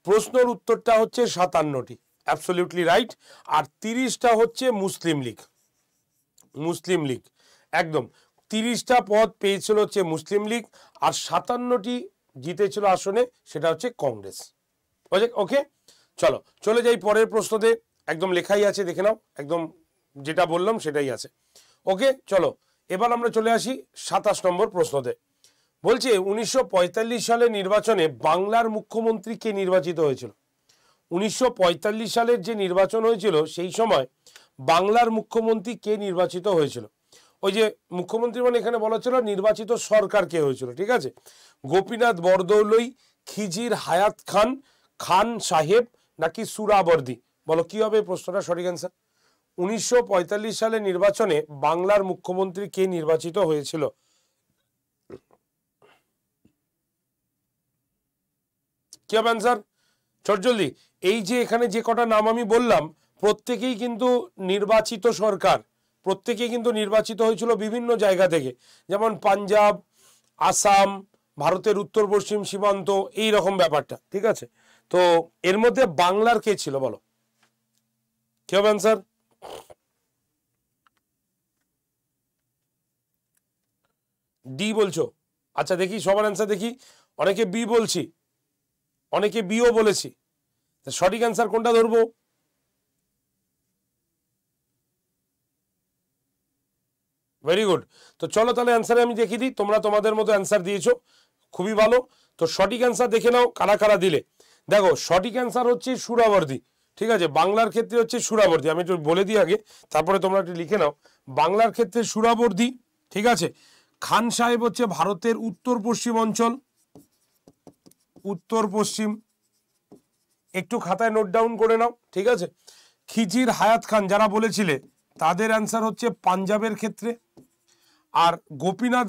প্রশ্নের উত্তরটা হচ্ছে 57টি, অ্যাবসলিউটলি রাইট। আর 30টা হচ্ছে মুসলিম লীগ, একদম 30টা পদ পেয়েছিল হচ্ছে মুসলিম লীগ, আর 57টি জিতেছিল আসনে, সেটা হচ্ছে কংগ্রেস। ওকে, চলে যাই পরের প্রশ্নতে, একদম লেখাই আছে দেখে নাও, একদম যেটা বললাম সেটাই আছে। ওকে, চলো এবার আমরা চলে আসি 27 নম্বর প্রশ্নতে। বলছে 1945 সালের নির্বাচনে বাংলার মুখ্যমন্ত্রী কে নির্বাচিত হয়েছিল? 1945 সালের যে নির্বাচন হয়েছিল সেই সময় বাংলার মুখ্যমন্ত্রী কে নির্বাচিত হয়েছিল? ওই যে মুখ্যমন্ত্রী মানে এখানে বলা ছিল নির্বাচিত সরকার কে হয়েছিল, ঠিক আছে। গোপীনাথ বরদলৈ, খিজির হায়াত খান, খান সাহেব নাকি সুরাবর্দী? বলো কি হবে প্রশ্নটা সঠিক অ্যান্সার? 1945 সালের নির্বাচনে বাংলার মুখ্যমন্ত্রী কে নির্বাচিত হয়েছিল? কি হবে অ্যান্সার? চট জলদি। এই যে এখানে যে কটা নাম আমি বললাম প্রত্যেকেই কিন্তু নির্বাচিত সরকার, প্রত্যেকেই কিন্তু নির্বাচিত হয়েছিল বিভিন্ন জায়গা থেকে, যেমন পাঞ্জাব, আসাম, ভারতের উত্তর পশ্চিম সীমান্ত, এই রকম ব্যাপারটা, ঠিক আছে। তো এর মধ্যে বাংলার কে ছিল বলো, কি হবে অ্যান্সার? ডি বলছো? আচ্ছা দেখি সবার অ্যান্সার দেখি। অনেকে বি বলছি, অনেকে বিও বলেছি, সঠিক অ্যান্সার কোনটা ধরবো? Very good. তো চলো তাহলে অ্যান্সারে আমি দেখিয়ে দিই, তোমরা তোমাদের মতো অ্যান্সার দিয়েছো, খুবই ভালো। তো সঠিক অ্যান্সার দেখে নাও কারা কারা দিলে। দেখো সঠিক অ্যান্সার হচ্ছে সুরাবর্দী, ঠিক আছে। বাংলার ক্ষেত্রে হচ্ছে সুরাবর্দী, আমি একটু বলে দিই আগে, তারপরে তোমরা একটু লিখে নাও। বাংলার ক্ষেত্রে সুরাবর্দী, ঠিক আছে। খান সাহেব হচ্ছে ভারতের উত্তর পশ্চিম অঞ্চল, উত্তর পশ্চিম, একটু খাতায় নোট ডাউন করে নাও, ঠিক আছে। খিজির হায়াত খান যারা বলেছিলে তাদের অ্যান্সার হচ্ছে পাঞ্জাবের ক্ষেত্রে, আর গোপীনাথ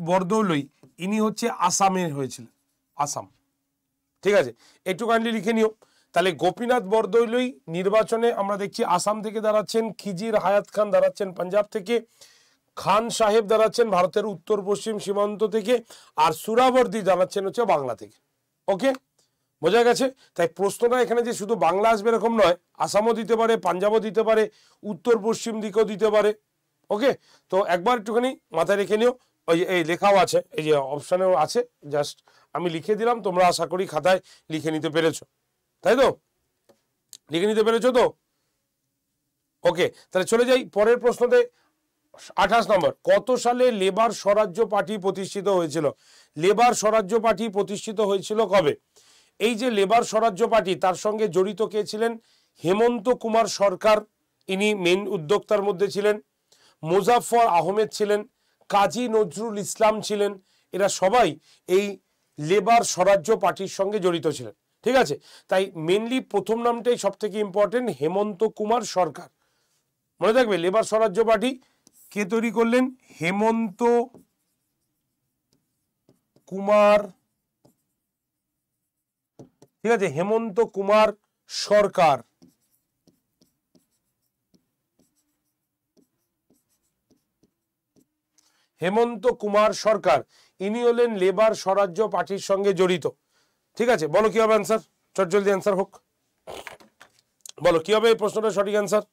বরদলৈ ইনি হচ্ছে আসামের হয়েছিলেন, আসাম। ঠিক আছে, একটু কাইন্ডলি লিখে নিও। তাহলে গোপীনাথ বরদলৈ নির্বাচনে আমরা দেখছি আসাম থেকে দাঁড়াচ্ছেন, খিজির হায়াত খান দাঁড়াচ্ছেন পাঞ্জাব থেকে, খান সাহেব দাঁড়াচ্ছেন ভারতের উত্তর পশ্চিম সীমান্ত থেকে, আর সুরাবর্দী দাঁড়াচ্ছেন হচ্ছে বাংলা থেকে। ওকে, বোঝা গেছে? তাই প্রশ্নটা এখানে যে শুধু বাংলা আসবে এরকম নয়, আসামও দিতে পারে, পাঞ্জাবও দিতে পারে, উত্তর পশ্চিম দিকেও দিতে পারে। ওকে, তো একবার একটুখানি মাথায় রেখে নিও। ওই এই লেখাও আছে, এই যে অপশানেও আছে, জাস্ট আমি লিখে দিলাম, তোমরা আশা করি খাতায় লিখে নিতে পেরেছো, তাই তো? লিখে নিতে পেরেছো তো? ওকে, তাহলে চলে যাই পরের প্রশ্নতে। 28 নম্বর, কত সালে লেবার স্বরাজ্য পার্টি প্রতিষ্ঠিত হয়েছিল? লেবার স্বরাজ্য পার্টি প্রতিষ্ঠিত হয়েছিল কবে? এই যে লেবার স্বরাজ্য পার্টি, তার সঙ্গে জড়িত কে ছিলেন? হেমন্ত কুমার সরকার, ইনি মেন উদ্যোক্তার মধ্যে ছিলেন, মুজাফফর আহমেদ ছিলেন, কাজী নজরুল ইসলাম ছিলেন। এরা সবাই এই লেবার স্বরাজ্য পার্টির সঙ্গে জড়িত ছিলেন। ঠিক আছে, তাই মেনলি প্রথম নামটাই সব থেকে ইম্পর্টেন্ট, হেমন্ত কুমার সরকার। মনে থাকবে, লেবার স্বরাজ্য পার্টি কে তৈরি করলেন? হেমন্ত কুমার, ঠিক আছে, হেমন্ত কুমার সরকার। হেমন্ত কুমার সরকার ইনি হলেন লেবার স্বরাজ্য পার্টির সঙ্গে জড়িত। ঠিক আছে, বলো কি হবে অ্যান্সার? চট জলদি অ্যান্সার হোক, বলো কি হবে এই প্রশ্নটা সঠিক অ্যান্সার?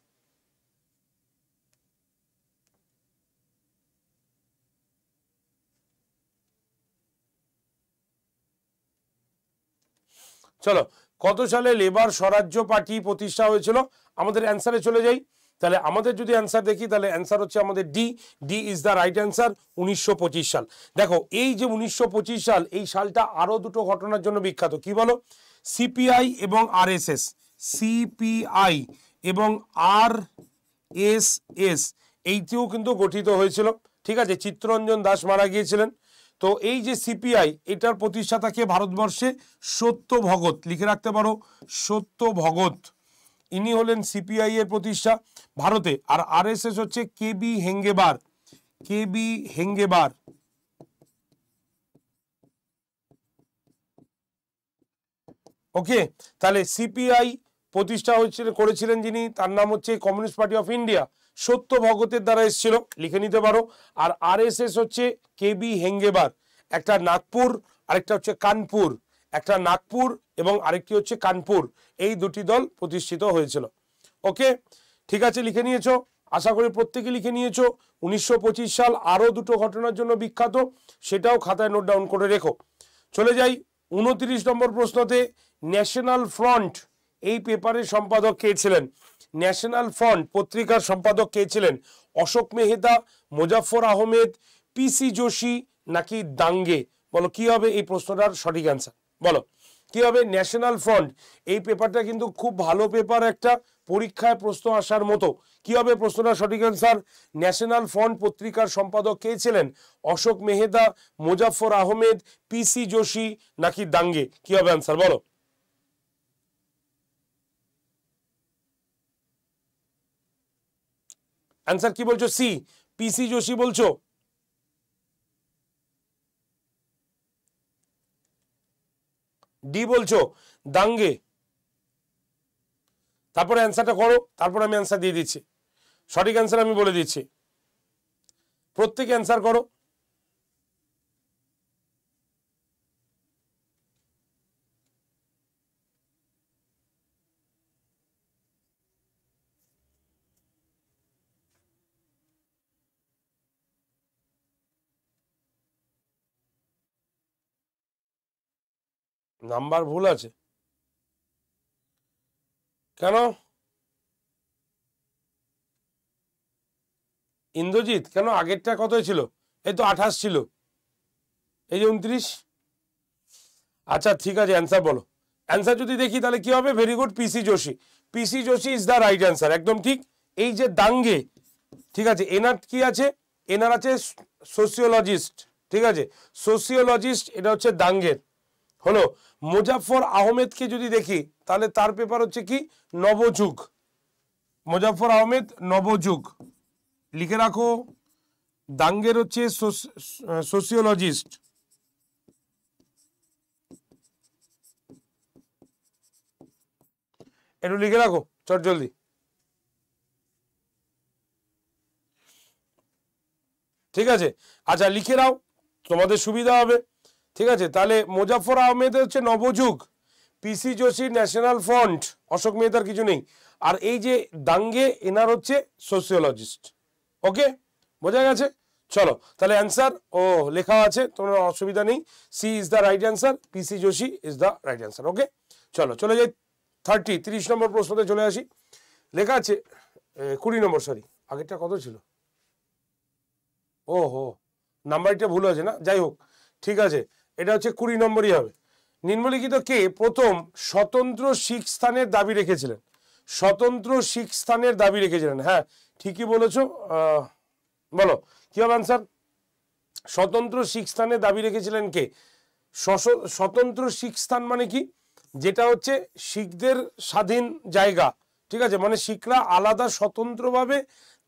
চলো, কত সালে লেবার স্বরাজ্য পার্টি প্রতিষ্ঠা হয়েছিল? আমাদের অ্যান্সারে চলে যাই। তাহলে আমাদের যদি অ্যান্সার দেখি, তাহলে অ্যান্সার হচ্ছে আমাদের D. D is the right answer, 1925 সাল। দেখো, এই যে 1925 সাল, এই সালটা আরো দুটো ঘটনার জন্য বিখ্যাত। কি বলো? সিপিআই এবং আরএসএস, সিপিআই এবং আরএসএস এইটিও কিন্তু গঠিত হয়েছিল। ঠিক আছে, চিত্তরঞ্জন দাস মারা গিয়েছিলেন। তো এই যে সিপিআই, এটার প্রতিষ্ঠাতা কে ভারতবর্ষে? সত্য ভগত, লিখে রাখতে পারো, সত্য ভগত, ইনি হলেন সিপিআই এর প্রতিষ্ঠা ভারতে। আর আরএসএস হচ্ছে কেবি হেঙ্গেবার, কেবি হেঙ্গেবার। ওকে, তাহলে সিপিআই প্রতিষ্ঠা হয়েছিল, করেছিলেন যিনি, তার নাম হচ্ছে কমিউনিস্ট পার্টি অফ ইন্ডিয়া, সত্য ভগতের দ্বারা এসেছিল, লিখে নিতে পারো। আর আরএসএস হচ্ছে কেবি হেঙ্গেবার, একটা নাগপুর আরেকটা হচ্ছে কানপুর, একটা নাগপুর এবং আরেকটি হচ্ছে কানপুর, এই দুটি দল প্রতিষ্ঠিত হয়েছিল। ওকে, ঠিক আছে, লিখে নিয়েছো, আশা করি প্রত্যেকে লিখে নিয়েছো। 1925 সাল আরো দুটো ঘটনার জন্য বিখ্যাত, সেটাও খাতায় নোট ডাউন করে রেখো। চলে যাই 29 নম্বর প্রশ্নতে। ন্যাশনাল ফ্রন্ট এই পেপারের সম্পাদক কে ছিলেন? ন্যাশনাল ফ্রন্ট পত্রিকার সম্পাদক কে ছিলেন? অশোক মেহতা, মুজাফফর আহমেদ, পিসি যোশী নাকি দাঙ্গে? বলো কি হবে এই প্রশ্নটার সঠিক অ্যান্সার? বলো কি হবে? ন্যাশনাল ফ্রন্ট এই পেপারটা কিন্তু খুব ভালো পেপার, একটা পরীক্ষায় প্রশ্ন আসার মতো। কি হবে প্রশ্নটার সঠিক অ্যান্সার? ন্যাশনাল ফ্রন্ট পত্রিকার সম্পাদক কে ছিলেন? অশোক মেহতা, মুজাফফর আহমেদ, পিসি যোশী নাকি দাঙ্গে? কি হবে অ্যান্সার? বলো। অ্যান্সার কি বলছো? সি, পিসি যোশী বলছো? ডি বলছো দাঙ্গে? তারপরে অ্যান্সারটা করো, তারপর আমি অ্যান্সার দিয়ে দিচ্ছি। সঠিক অ্যান্সার আমি বলে দিচ্ছি, প্রত্যেকে অ্যান্সার করো। নাম্বার ভুল আছে কেন? ইন্দ্রজিৎ কেন? আগেরটা কত ছিল? এই তো 28 ছিল, এই যে 29। আচ্ছা ঠিক আছে, অ্যান্সার বলো। অ্যান্সার যদি দেখি তাহলে কি হবে? Very good, PC Joshi. PC Joshi is the right answer, একদম ঠিক। এই যে দাঙ্গে, ঠিক আছে, এনার কি আছে? এনার আছে সোসিওলজিস্ট, ঠিক আছে, সোসিওলজিস্ট, এটা হচ্ছে দাঙ্গের হলো। মুজাফফর আহমেদকে যদি দেখি তাহলে তার পেপার হচ্ছে কি? নবযুগ, মুজাফফর আহমেদ নবযুগ লিখে রাখো। দাঙ্গের হচ্ছে সোসিওলজিস্ট। একটু লিখে রাখো চট জলদি। ঠিক আছে, আচ্ছা লিখে নাও, তোমাদের সুবিধা হবে। ঠিক আছে, তাহলে মুজাফফর আহমেদ হচ্ছে নবযুগ, পিসি যোশী ন্যাশনাল ফ্রন্ট, অশোক মেহতার কিছু নেই, আর এই যে দাঙ্গে এনার হচ্ছে সোসিওলজিস্ট। ওকে, বোঝা গেছে? চলো তাহলে অ্যান্সার ও লেখা আছে, তোমার অসুবিধা নেই। C is the right answer, PC Joshi is the right answer. Okay, চলো চলে যাই 30 নম্বর প্রশ্নতে চলে আসি। লেখা আছে 20 নম্বর, সরি আগেরটা কত ছিল? ও হো, নাম্বারটা ভুল আছে না, যাই হোক ঠিক আছে, এটা হচ্ছে 20 নম্বরই হবে। নিম্নলিখিত কে প্রথম স্বতন্ত্র শিখ স্থানের দাবি রেখেছিলেন? স্বতন্ত্র শিখ স্থানের দাবি রেখেছিলেন, হ্যাঁ ঠিকই বলেছো। বলো কি হবে অ্যান্সার? স্বতন্ত্র শিখ স্থানের দাবি রেখেছিলেন কে? স্বতন্ত্র শিখ স্থান মানে কি? যেটা হচ্ছে শিখদের স্বাধীন জায়গা। ঠিক আছে, মানে শিখরা আলাদা স্বতন্ত্রভাবে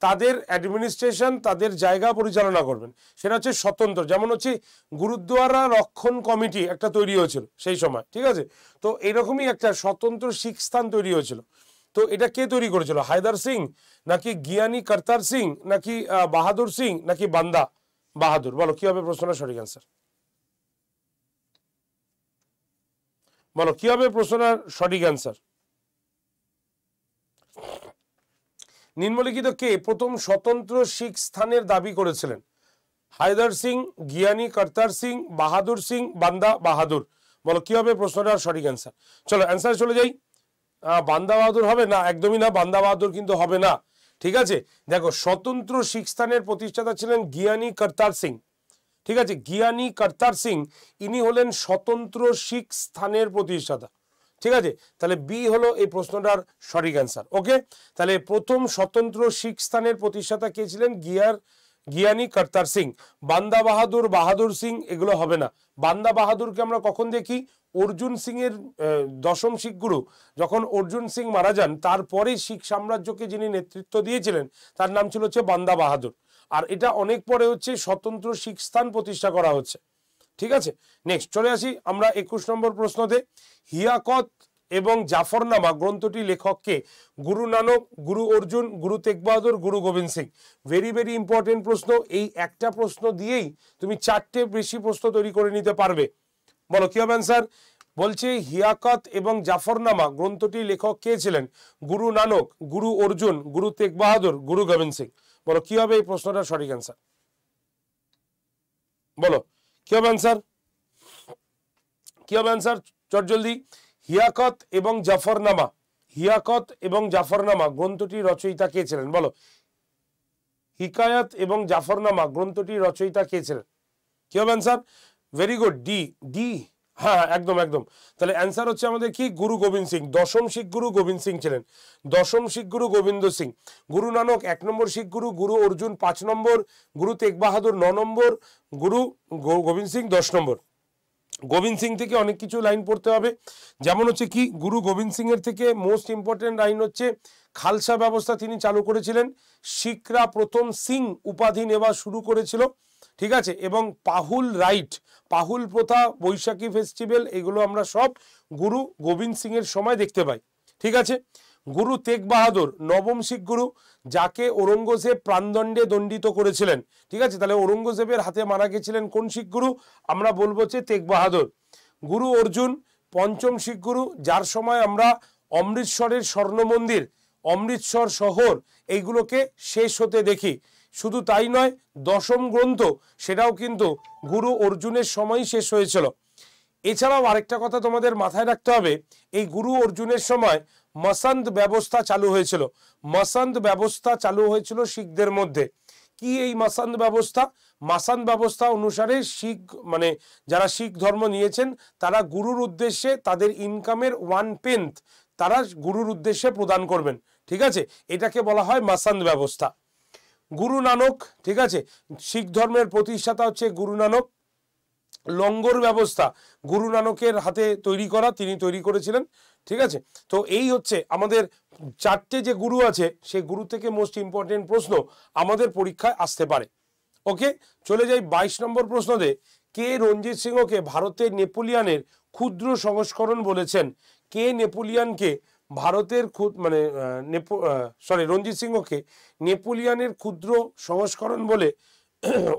তাদের অ্যাডমিনিস্ট্রেশন, তাদের জায়গা পরিচালনা করবেন, সেটা হচ্ছে স্বতন্ত্র। যেমন হচ্ছে গুরুদ্বারা রক্ষণ কমিটি একটা তৈরি হয়েছিল সেই সময়। ঠিক আছে, তো এইরকমই একটা স্বতন্ত্র শিখ স্থান তৈরি হয়েছিল। তো এটা কে তৈরি করেছিল? হায়দার সিং নাকি জ্ঞানী করতার সিং নাকি বাহাদুর সিং নাকি বান্দা বাহাদুর? বলো কি হবে প্রশ্নটা সঠিক অ্যান্সার? বলো কি হবে প্রশ্নটার সঠিক অ্যান্সার? নিম্নলিখিত কে প্রথম স্বতন্ত্র শিখ স্থানের দাবি করেছিলেন? হায়দার সিং, জ্ঞানী করতার সিং, বাহাদুর সিং, বান্দা বাহাদুর? বলো কি হবে প্রশ্নটার সঠিক অ্যান্সার? চলো অ্যান্সার চলে যাই। বান্দা বাহাদুর হবে না, একদমই না, বান্দা বাহাদুর কিন্তু হবে না। ঠিক আছে, দেখো স্বতন্ত্র শিখ স্থানের প্রতিষ্ঠাতা ছিলেন জ্ঞানী করতার সিং। ঠিক আছে, জ্ঞানী করতার সিং ইনি হলেন স্বতন্ত্র শিখ স্থানের প্রতিষ্ঠাতা। ঠিক আছে, তাহলে বি হলো এই প্রশ্নটার সঠিক অ্যান্সার। ওকে, তাহলে প্রথম স্বতন্ত্র শিখ স্থানের প্রতিষ্ঠাতা কে ছিলেন? জ্ঞানী করতার সিং। বান্দা বাহাদুর, বাহাদুর সিং এগুলো হবে না। বান্দা বাহাদুরকে আমরা কখন দেখি? অর্জুন সিং এর দশম শিখ গুরু যখন অর্জুন সিং মারা যান, তারপরে শিখ সাম্রাজ্যকে যিনি নেতৃত্ব দিয়েছিলেন তার নাম ছিল হচ্ছে বান্দা বাহাদুর। আর এটা অনেক পরে হচ্ছে স্বতন্ত্র শিখ স্থান প্রতিষ্ঠা করা হচ্ছে। ঠিক আছে, নেক্সট চলে আসি আমরা 21 নম্বর প্রশ্নতে। হিয়াকত এবং জাফরনামা গ্রন্থটি লেখককে? গুরু নানক, গুরু অর্জুন, গুরু Tegh Bahadur, Guru Gobind Singh? Very very important প্রশ্ন। এই একটা প্রশ্ন দিয়েই তুমি 4টে বেশি প্রশ্ন তৈরি করে নিতে পারবে। বলো কি হবে অ্যান্সার? বলছে হিয়াকত এবং জাফরনামা গ্রন্থটি লেখক কে ছিলেন? গুরু নানক, গুরু অর্জুন, গুরু তেগ বাহাদুর, গুরু গোবিন্দ সিং? বলো কি হবে এই প্রশ্নটার সঠিক অ্যান্সার? বলো কি হবে অ্যান্সার? কি হবে অ্যান্সার চট জলদি। হিয়াকত এবং জাফরনামা, হিয়াকত এবং জাফরনামা গ্রন্থটি রচয়িতা কে ছিলেন? বলো, হিকায়াত এবং জাফরনামা গ্রন্থটি রচয়িতা কে ছিলেন? কি হবে answer? Very good, D. D, হ্যাঁ একদম একদম। তাহলে অ্যান্সার হচ্ছে আমাদের কি? গুরু গোবিন্দ সিং। দশম শিখ গুরু গোবিন্দ সিং ছিলেন। দশম শিখ গুরু গোবিন্দ সিং। গুরু নানক 1 নম্বর শিখ গুরু, গুরু অর্জুন 5 নম্বর, গুরু তেগ বাহাদুর 9 নম্বর, গুরু গোবিন্দ সিং 10 নম্বর। গোবিন্দ সিং থেকে অনেক কিছু লাইন পড়তে হবে, যেমন হচ্ছে কি গুরু গোবিন্দ সিং এর থেকে মোস্ট ইম্পর্টেন্ট লাইন হচ্ছে খালসা ব্যবস্থা তিনি চালু করেছিলেন। শিখরা প্রথম সিং উপাধি নেওয়া শুরু করেছিল। ঠিক আছে, এবং পাহুল রাইট, পাহুল প্রথা, বৈশাখী ফেস্টিভ্যাল এগুলো আমরা সব গুরু গোবিন্দ সিং এর সময় দেখতে পাই। ঠিক আছে, গুরু তেগ বাহাদুর নবম শিখ গুরু, যাকে ঔরঙ্গজেব প্রাণদণ্ডে দণ্ডিত করেছিলেন। ঠিক আছে, তাহলে ঔরঙ্গজেবের হাতে মারা গেছিলেন কোন শিখ গুরু? আমরা বলবো হচ্ছে তেগ বাহাদুর। গুরু অর্জুন পঞ্চম শিখ গুরু, যার সময় আমরা অমৃতসরের স্বর্ণ মন্দির, অমৃতসর শহর এইগুলোকে শেষ হতে দেখি। শুধু তাই নয়, দশম গ্রন্থ সেটাও কিন্তু গুরু অর্জুনের সময়ই শেষ হয়েছিল। এছাড়াও আরেকটা কথা তোমাদের মাথায় রাখতে হবে, এই গুরু অর্জুনের সময় মসন্দ ব্যবস্থা চালু হয়েছিল। মসন্দ ব্যবস্থা চালু হয়েছিল শিখদের মধ্যে। কি এই মসন্দ ব্যবস্থা? মাসান ব্যবস্থা অনুসারে শিখ মানে যারা শিখ ধর্ম নিয়েছেন তারা গুরুর উদ্দেশ্যে তাদের ইনকামের 1/10 তারা গুরুর উদ্দেশ্যে প্রদান করবেন। ঠিক আছে, এটাকে বলা হয় মাসান ব্যবস্থা। গুরু নানক, ঠিক আছে, শিখ ধর্মের প্রতিষ্ঠাতা হচ্ছে গুরু নানক। লঙ্গর ব্যবস্থা গুরু নানকের হাতে তৈরি করা, তিনি তৈরি করেছিলেন। ঠিক আছে, তো এই হচ্ছে আমাদের 4টে যে গুরু আছে সেই গুরু থেকে মোস্ট ইম্পর্টেন্ট প্রশ্ন আমাদের পরীক্ষায় আসতে পারে। ওকে, চলে যাই 22 নম্বর প্রশ্নতে। কে রঞ্জিত সিংহকে ভারতের নেপোলিয়ানের ক্ষুদ্র সংস্করণ বলেছেন? কে নেপোলিয়ানকে ভারতের রঞ্জিত সিংহকে নেপোলিয়ানের ক্ষুদ্র সংস্করণ বলে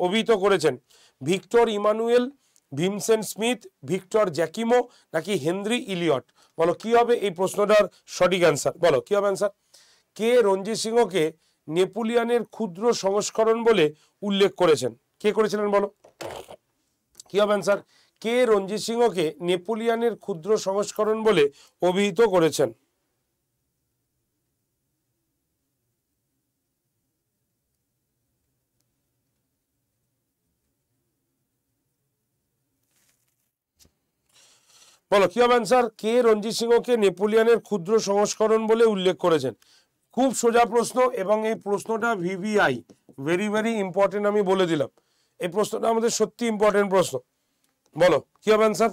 অভিহিত করেছেন? Victor Emmanuel, Vincent Smith, Victor Jacquemont নাকি হেনরি ইলিয়ট? বলো কি হবে এই প্রশ্নটার সঠিক অ্যান্সার? বলো কি হবে অ্যান্সার? কে রঞ্জিত সিংহকে নেপোলিয়ানের ক্ষুদ্র সংস্করণ বলে উল্লেখ করেছেন? কে করেছিলেন বলো কি হবে অ্যান্সার? কে রঞ্জিত সিংহকে নেপোলিয়ানের ক্ষুদ্র সংস্করণ বলে অভিহিত করেছেন? বলো কি হবে অ্যান্সার? কে রঞ্জিত সিংহকে নেপোলিয়ানের ক্ষুদ্র সংস্করণ বলে উল্লেখ করেছেন? খুব সোজা প্রশ্ন, এবং এই প্রশ্নটা ভিভিআই, ভেরি ভেরি ইম্পর্টেন্ট, আমি বলে দিলাম এই প্রশ্নটা আমাদের সত্যি ইম্পর্টেন্ট প্রশ্ন। বলো কি হবে অ্যান্সার?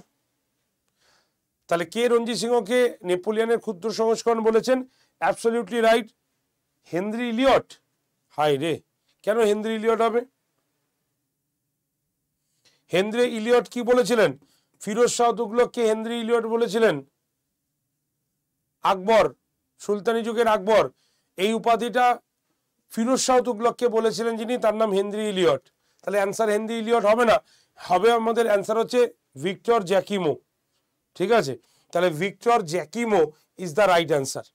তাহলে কে রঞ্জিত সিংহকে নেপোলিয়ানের ক্ষুদ্র সংস্করণ বলেছেন? Absolutely right, Henry Elliot. হাই রে, কেন হেনরি ইলিয়ট হবে? হেনরি ইলিয়ট কি বলেছিলেন? ফিরোজ শাহ তুগলককে হেনরি ইলিয়ট বলেছিলেন। আকবর, সুলতানি যুগের আকবর এই উপাধিটা ফিরোজ শাহ তুগলককে বলেছিলেন, যিনি, তার নাম হেনরি ইলিয়ট। তাহলে অ্যান্সার হেনরি ইলিয়ট হবে না, হবে আমাদের অ্যান্সার হচ্ছে ভিক্টর জ্যাকিমো। ঠিক আছে, তাহলে Victor Jacquemont is the right answer.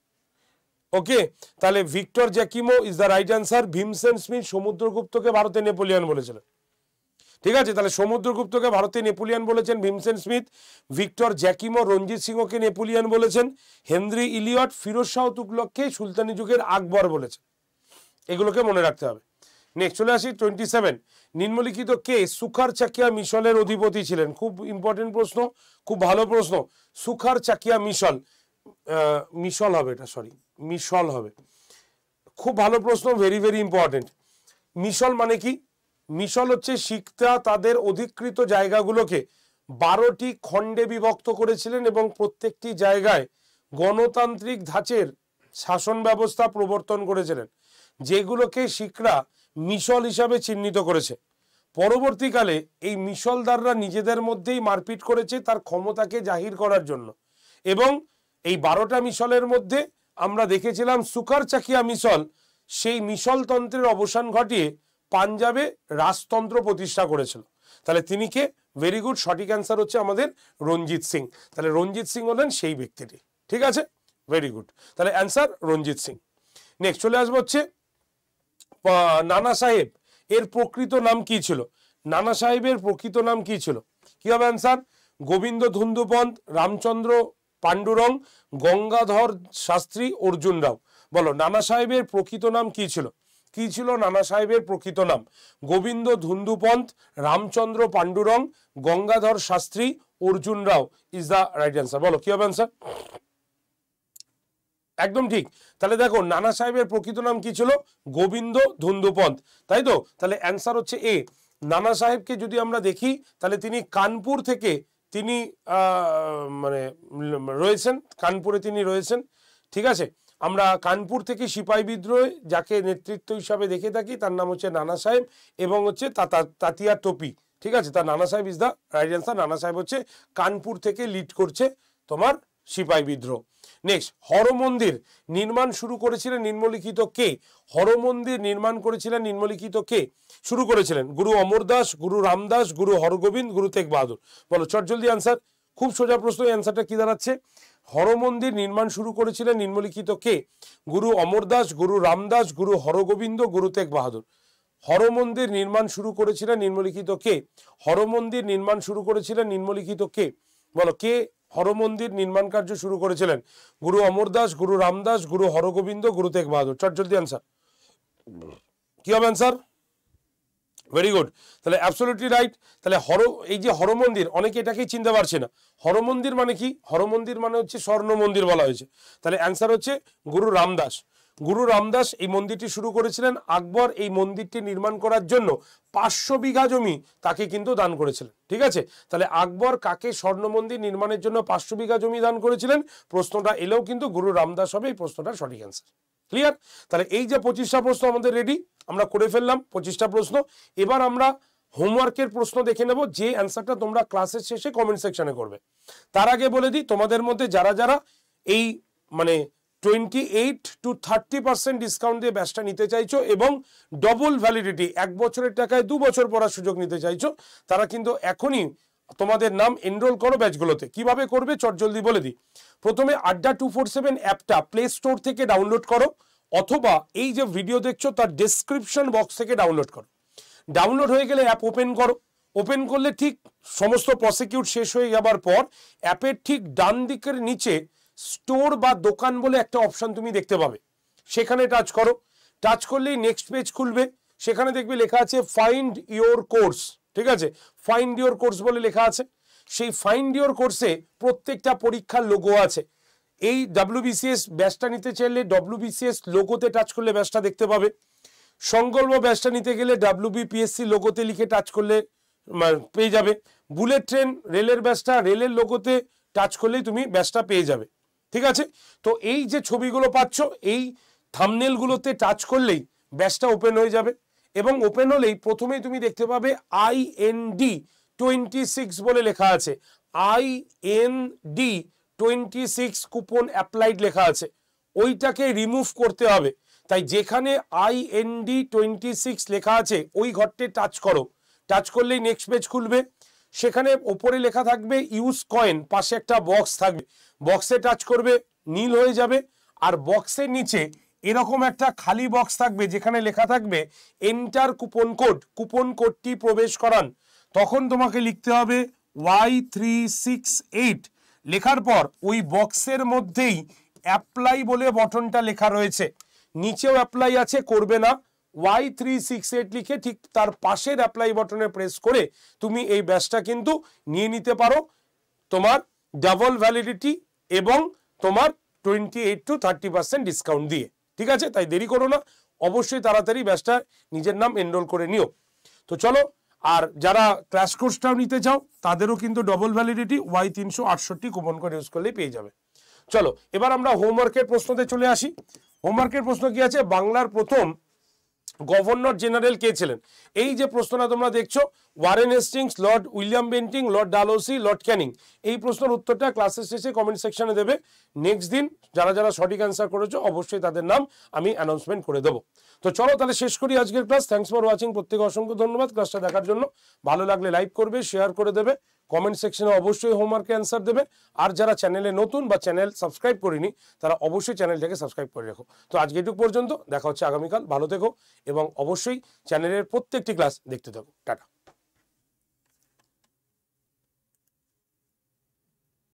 Okay, তাহলে Victor Jacquemont is the right answer. Vincent Smith সমুদ্রগুপ্তকে ভারতে নেপোলিয়ান বলেছিলেন। ঠিক আছে, তাহলে সমুদ্রগুপ্তকে ভারতে নেপোলিয়ান বলেছেন ভীমসেন স্মিথ। ভিক্টর জ্যাকিমো রঞ্জিত সিংহকে নেপোলিয়ান বলেছেন। হেনরি ইলিয়ট ফিরোজ শাহ তুগলককে সুলতানি যুগের আকবর বলেছেন। এগুলোকে মনে রাখতে হবে। নেক্সট চলে আসি 27। নিম্নলিখিত কে সুখার চাকিয়া মিশলের অধিপতি ছিলেন? খুব ইম্পর্টেন্ট প্রশ্ন, খুব ভালো প্রশ্ন। সুখার চাকিয়া মিশল, মিশল হবে এটা, সরি মিশল হবে। খুব ভালো প্রশ্ন, ভেরি ভেরি ইম্পর্টেন্ট। মিশল মানে কি? মিশল হচ্ছে শিখরা তাদের অধিকৃত জায়গাগুলোকে 12টি খণ্ডে বিভক্ত করেছিলেন এবং প্রত্যেকটি জায়গায় গণতান্ত্রিক ধাঁচের শাসন ব্যবস্থা প্রবর্তন করেছিলেন, যেগুলোকে শিখরা মিশল হিসাবে চিহ্নিত করেছে। পরবর্তীকালে এই মিশলদাররা নিজেদের মধ্যেই মারপিট করেছে তার ক্ষমতাকে জাহির করার জন্য, এবং এই 12টা মিশলের মধ্যে আমরা দেখেছিলাম সুকার চাকিয়া মিশল সেই মিশলতন্ত্রের অবসান ঘটিয়ে পাঞ্জাবে রাজতন্ত্র প্রতিষ্ঠা করেছিল। তাহলে তিনি কে? ভেরি গুড, সঠিক অ্যান্সার হচ্ছে আমাদের রঞ্জিত সিং। তাহলে রঞ্জিত সিং হলেন সেই ব্যক্তিটি। ঠিক আছে, ভেরি গুড, তাহলে অ্যান্সার রঞ্জিত সিং। নেক্সট চলে আসবো হচ্ছে নানা সাহেব এর প্রকৃত নাম কি ছিল? নানা সাহেবের প্রকৃত নাম কি ছিল? কি হবে অ্যান্সার? গোবিন্দ ধুন্দুপন্ত, রামচন্দ্র পাণ্ডুরং, গঙ্গাধর শাস্ত্রী, অর্জুন রাও। বলো নানা সাহেবের প্রকৃত নাম কি ছিল? কি ছিল নানা সাহেবের প্রকৃত নাম? গোবিন্দ ধুন্দুপন্ত, রামচন্দ্র পাণ্ডুরং, গঙ্গাধর শাস্ত্রী, অর্জুন রাও ইজ দ্য রাইট অ্যান্সার। বলো কি হবে অ্যান্সার? একদম ঠিক। তাহলে দেখো নানা সাহেবের প্রকৃত নাম কি ছিল? গোবিন্দ ধুন্দুপন্ত, তাই তো? তাহলে অ্যান্সার হচ্ছে এ। নানা সাহেবকে যদি আমরা দেখি তাহলে তিনি কানপুর থেকে তিনি রয়েছেন, কানপুরে তিনি রয়েছেন। ঠিক আছে, আমরা কানপুর থেকে সিপাহী বিদ্রোহে যাকে নেতৃত্ব হিসাবে দেখে থাকি তার নাম হচ্ছে নানা সাহেব, এবং হচ্ছে তাতিয়া টোপি। ঠিক আছে, তার নানা সাহেব ইজ দ্য রাইট অ্যান্সার। নানা সাহেব হচ্ছে কানপুর থেকে লিড করছে তোমার সিপাহী বিদ্রোহ। নেক্সট, হরমন্দির নির্মাণ শুরু করেছিলেন নিম্নলিখিত কে? হরমন্দির নির্মাণ করেছিলেন নিম্নলিখিত কে? শুরু করেছিলেন গুরু অমরদাস, গুরু রামদাস, গুরু হরগোবিন্দ, গুরু তেগ বাহাদুর। বলো চট জলদি অ্যান্সার। খুব সোজা প্রশ্ন, অ্যান্সারটা কি দাঁড়াচ্ছে? হরমন্দির নির্মাণ শুরু করেছিলেন নিম্নলিখিত কে? গুরু অমরদাস, গুরু রামদাস, গুরু হরগোবিন্দ, গুরু তেগ বাহাদুর। হরমন্দির নির্মাণ শুরু করেছিলেন নিম্নলিখিত কে? হরমন্দির নির্মাণ শুরু করেছিলেন নিম্নলিখিত কে? বলো কে হরমন্দির নির্মাণ কার্য শুরু করেছিলেন? গুরু অমরদাস, গুরু রামদাস, গুরু হরগোবিন্দ, গুরু তেগ বাহাদুর। চট জলদি অ্যান্সার। কি হবে অ্যান্সার? ভেরি গুড, তাহলে অ্যাবসলিউটলি রাইট। তাহলে এই যে হরমন্দির, অনেকে এটাকেই চিনতে পারছে না। হরমন্দির মানে কি? হরমন্দির মানে হচ্ছে স্বর্ণ মন্দির বলা হয়েছে। তাহলে অ্যান্সার হচ্ছে গুরু রামদাস। গুরু রামদাস এই মন্দিরটি শুরু করেছিলেন। আকবর এই মন্দিরটি নির্মাণ করার জন্য 500 বিঘা জমি তাকে কিন্তু দান করেছিলেন। ঠিক আছে, তাহলে আকবর কাকে স্বর্ণ মন্দির নির্মাণের জন্য 500 বিঘা জমি দান করেছিলেন? প্রশ্নটা এলেও কিন্তু গুরু রামদাস হবে এই প্রশ্নটার সঠিক অ্যান্সার। ক্লিয়ার? তাহলে এই যে 25টা প্রশ্ন আমাদের রেডি, আমরা করে ফেললাম 25টা প্রশ্ন। এবার আমরা হোমওয়ার্কের প্রশ্ন দেখে নেব, যে অ্যান্সারটা তোমরা ক্লাসের শেষে কমেন্ট সেকশনে করবে। তার আগে বলে দিই, তোমাদের মধ্যে যারা যারা এই মানে 28 to 30% ডিসকাউন্ট দিয়ে ব্যাচটা নিতে চাইছো এবং ডবল ভ্যালিডিটি 1 বছরের টাকায় 2 বছর পড়ার সুযোগ নিতে চাইছো, তারা কিন্তু এখনই তোমাদের নাম এনরোল করো ব্যাচগুলোতে। কিভাবে করবে চট জলদি বলে দিই। প্রথমে আড্ডা 247 অ্যাপটা প্লে স্টোর থেকে ডাউনলোড করো, অথবা এই যে ভিডিও দেখছো তার ডেসক্রিপশন বক্স থেকে ডাউনলোড করো। ডাউনলোড হয়ে গেলে অ্যাপ ওপেন করো। ওপেন করলে ঠিক সমস্ত প্রসিকিউট শেষ হয়ে যাবার পর অ্যাপের ঠিক ডান দিকের নিচে স্টোর বা দোকান বলে একটা অপশন তুমি দেখতে পাবে, সেখানে টাচ করো। টাচ করলেই নেক্সট পেজ খুলবে, সেখানে দেখবে লেখা আছে ফাইন্ড ইওর কোর্স। ঠিক আছে, ফাইন্ড ইওর কোর্স বলে লেখা আছে। সেই ফাইন্ড ইওর কোর্সে প্রত্যেকটা পরীক্ষার লোগো আছে। এই WBCS ব্যাচটা নিতে চাইলে WBCS লোগোতে টাচ করলে ব্যাচটা দেখতে পাবে। সংকল্প ব্যাচটা নিতে গেলে WBPSC লোগোতে লিখে টাচ করলে পেয়ে যাবে। বুলেট ট্রেন রেলের ব্যাচটা রেলের লোগোতে টাচ করলেই তুমি ব্যাচটা পেয়ে যাবে। ঠিক আছে, তো এই যে ছবিগুলো পাচ্ছ এই থাম্বনেলগুলোতে টাচ করলেই ব্যাচটা ওপেন হয়ে যাবে, এবং ওপেন হলেই প্রথমেই তুমি দেখতে পাবে IND 26 বলে লেখা আছে। IND 26 কুপন অ্যাপ্লাইড লেখা আছে, ওইটাকে রিমুভ করতে হবে। তাই যেখানে IND 26 লেখা আছে ওই ঘরটি টাচ করো। টাচ করলেই নেক্সট পেজ খুলবে, সেখানে ওপরে লেখা থাকবে ইউজ কয়েন, পাশে একটা বক্স থাকবে, বক্সে টাচ করবে, নীল হয়ে যাবে। আর বক্সের নিচে এরকম একটা খালি বক্স থাকবে যেখানে লেখা থাকবে এন্টার কুপন কোড। কুপন কোডটি প্রবেশ করান। তখন তোমাকে লিখতে হবে Y368। লেখার পর ওই বক্সের মধ্যেই অ্যাপ্লাই বলে বটনটা লেখা রয়েছে, নিচেও অ্যাপ্লাই আছে, করবে না। Y368 লিখে ঠিক তার পাশের অ্যাপ্লাই বটনে প্রেস করে তুমি এই ব্যাচটা কিন্তু নিয়ে নিতে পারো, তোমার ডাবল ভ্যালিডিটি এবং তোমার 28 to 30% ডিসকাউন্ট দিয়ে। ঠিক আছে, তাই দেরি করো না, অবশ্যই তাড়াতাড়ি ব্যাচটা নিজের নাম এনরোল করে নিও। তো চলো, আর যারা ক্লাস কোর্সটাও নিতে চাও তাদেরও কিন্তু double validity Y368 coupon code use করলেই পেয়ে যাবে। চলো এবার আমরা হোমওয়ার্কের প্রশ্নতে চলে আসি। হোমওয়ার্কের প্রশ্ন কি আছে? বাংলার প্রথম গভর্নর জেনারেল কে ছিলেন? এই যে প্রশ্নটা তোমরা দেখছো, Warren Hastings, Lord William Bentinck, Lord Dalhousie, Lord Canning. এই প্রশ্নের উত্তরটা ক্লাসের শেষে কমেন্ট সেকশনে দেবে। নেক্সট দিন যারা যারা সঠিক অ্যান্সার করেছো অবশ্যই তাদের নাম আমি অ্যানাউন্সমেন্ট করে দেবো। তো চলো তাহলে শেষ করি আজকের ক্লাস। থ্যাংকস ফর ওয়াচিং, প্রত্যেকে অসংখ্য ধন্যবাদ ক্লাসটা দেখার জন্য। ভালো লাগলে লাইক করবে, শেয়ার করে দেবে, কমেন্ট সেকশনে অবশ্যই হোমওয়ার্কে অ্যান্সার দেবে। আর যারা চ্যানেলে নতুন বা চ্যানেল সাবস্ক্রাইব করিনি তারা অবশ্যই চ্যানেলটাকে সাবস্ক্রাইব করে রাখো। তো আজকে এটুকু পর্যন্ত, দেখা হচ্ছে আগামীকাল। ভালো থেকো এবং অবশ্যই চ্যানেলের প্রত্যেকটি ক্লাস দেখতে থাকো। টাটা।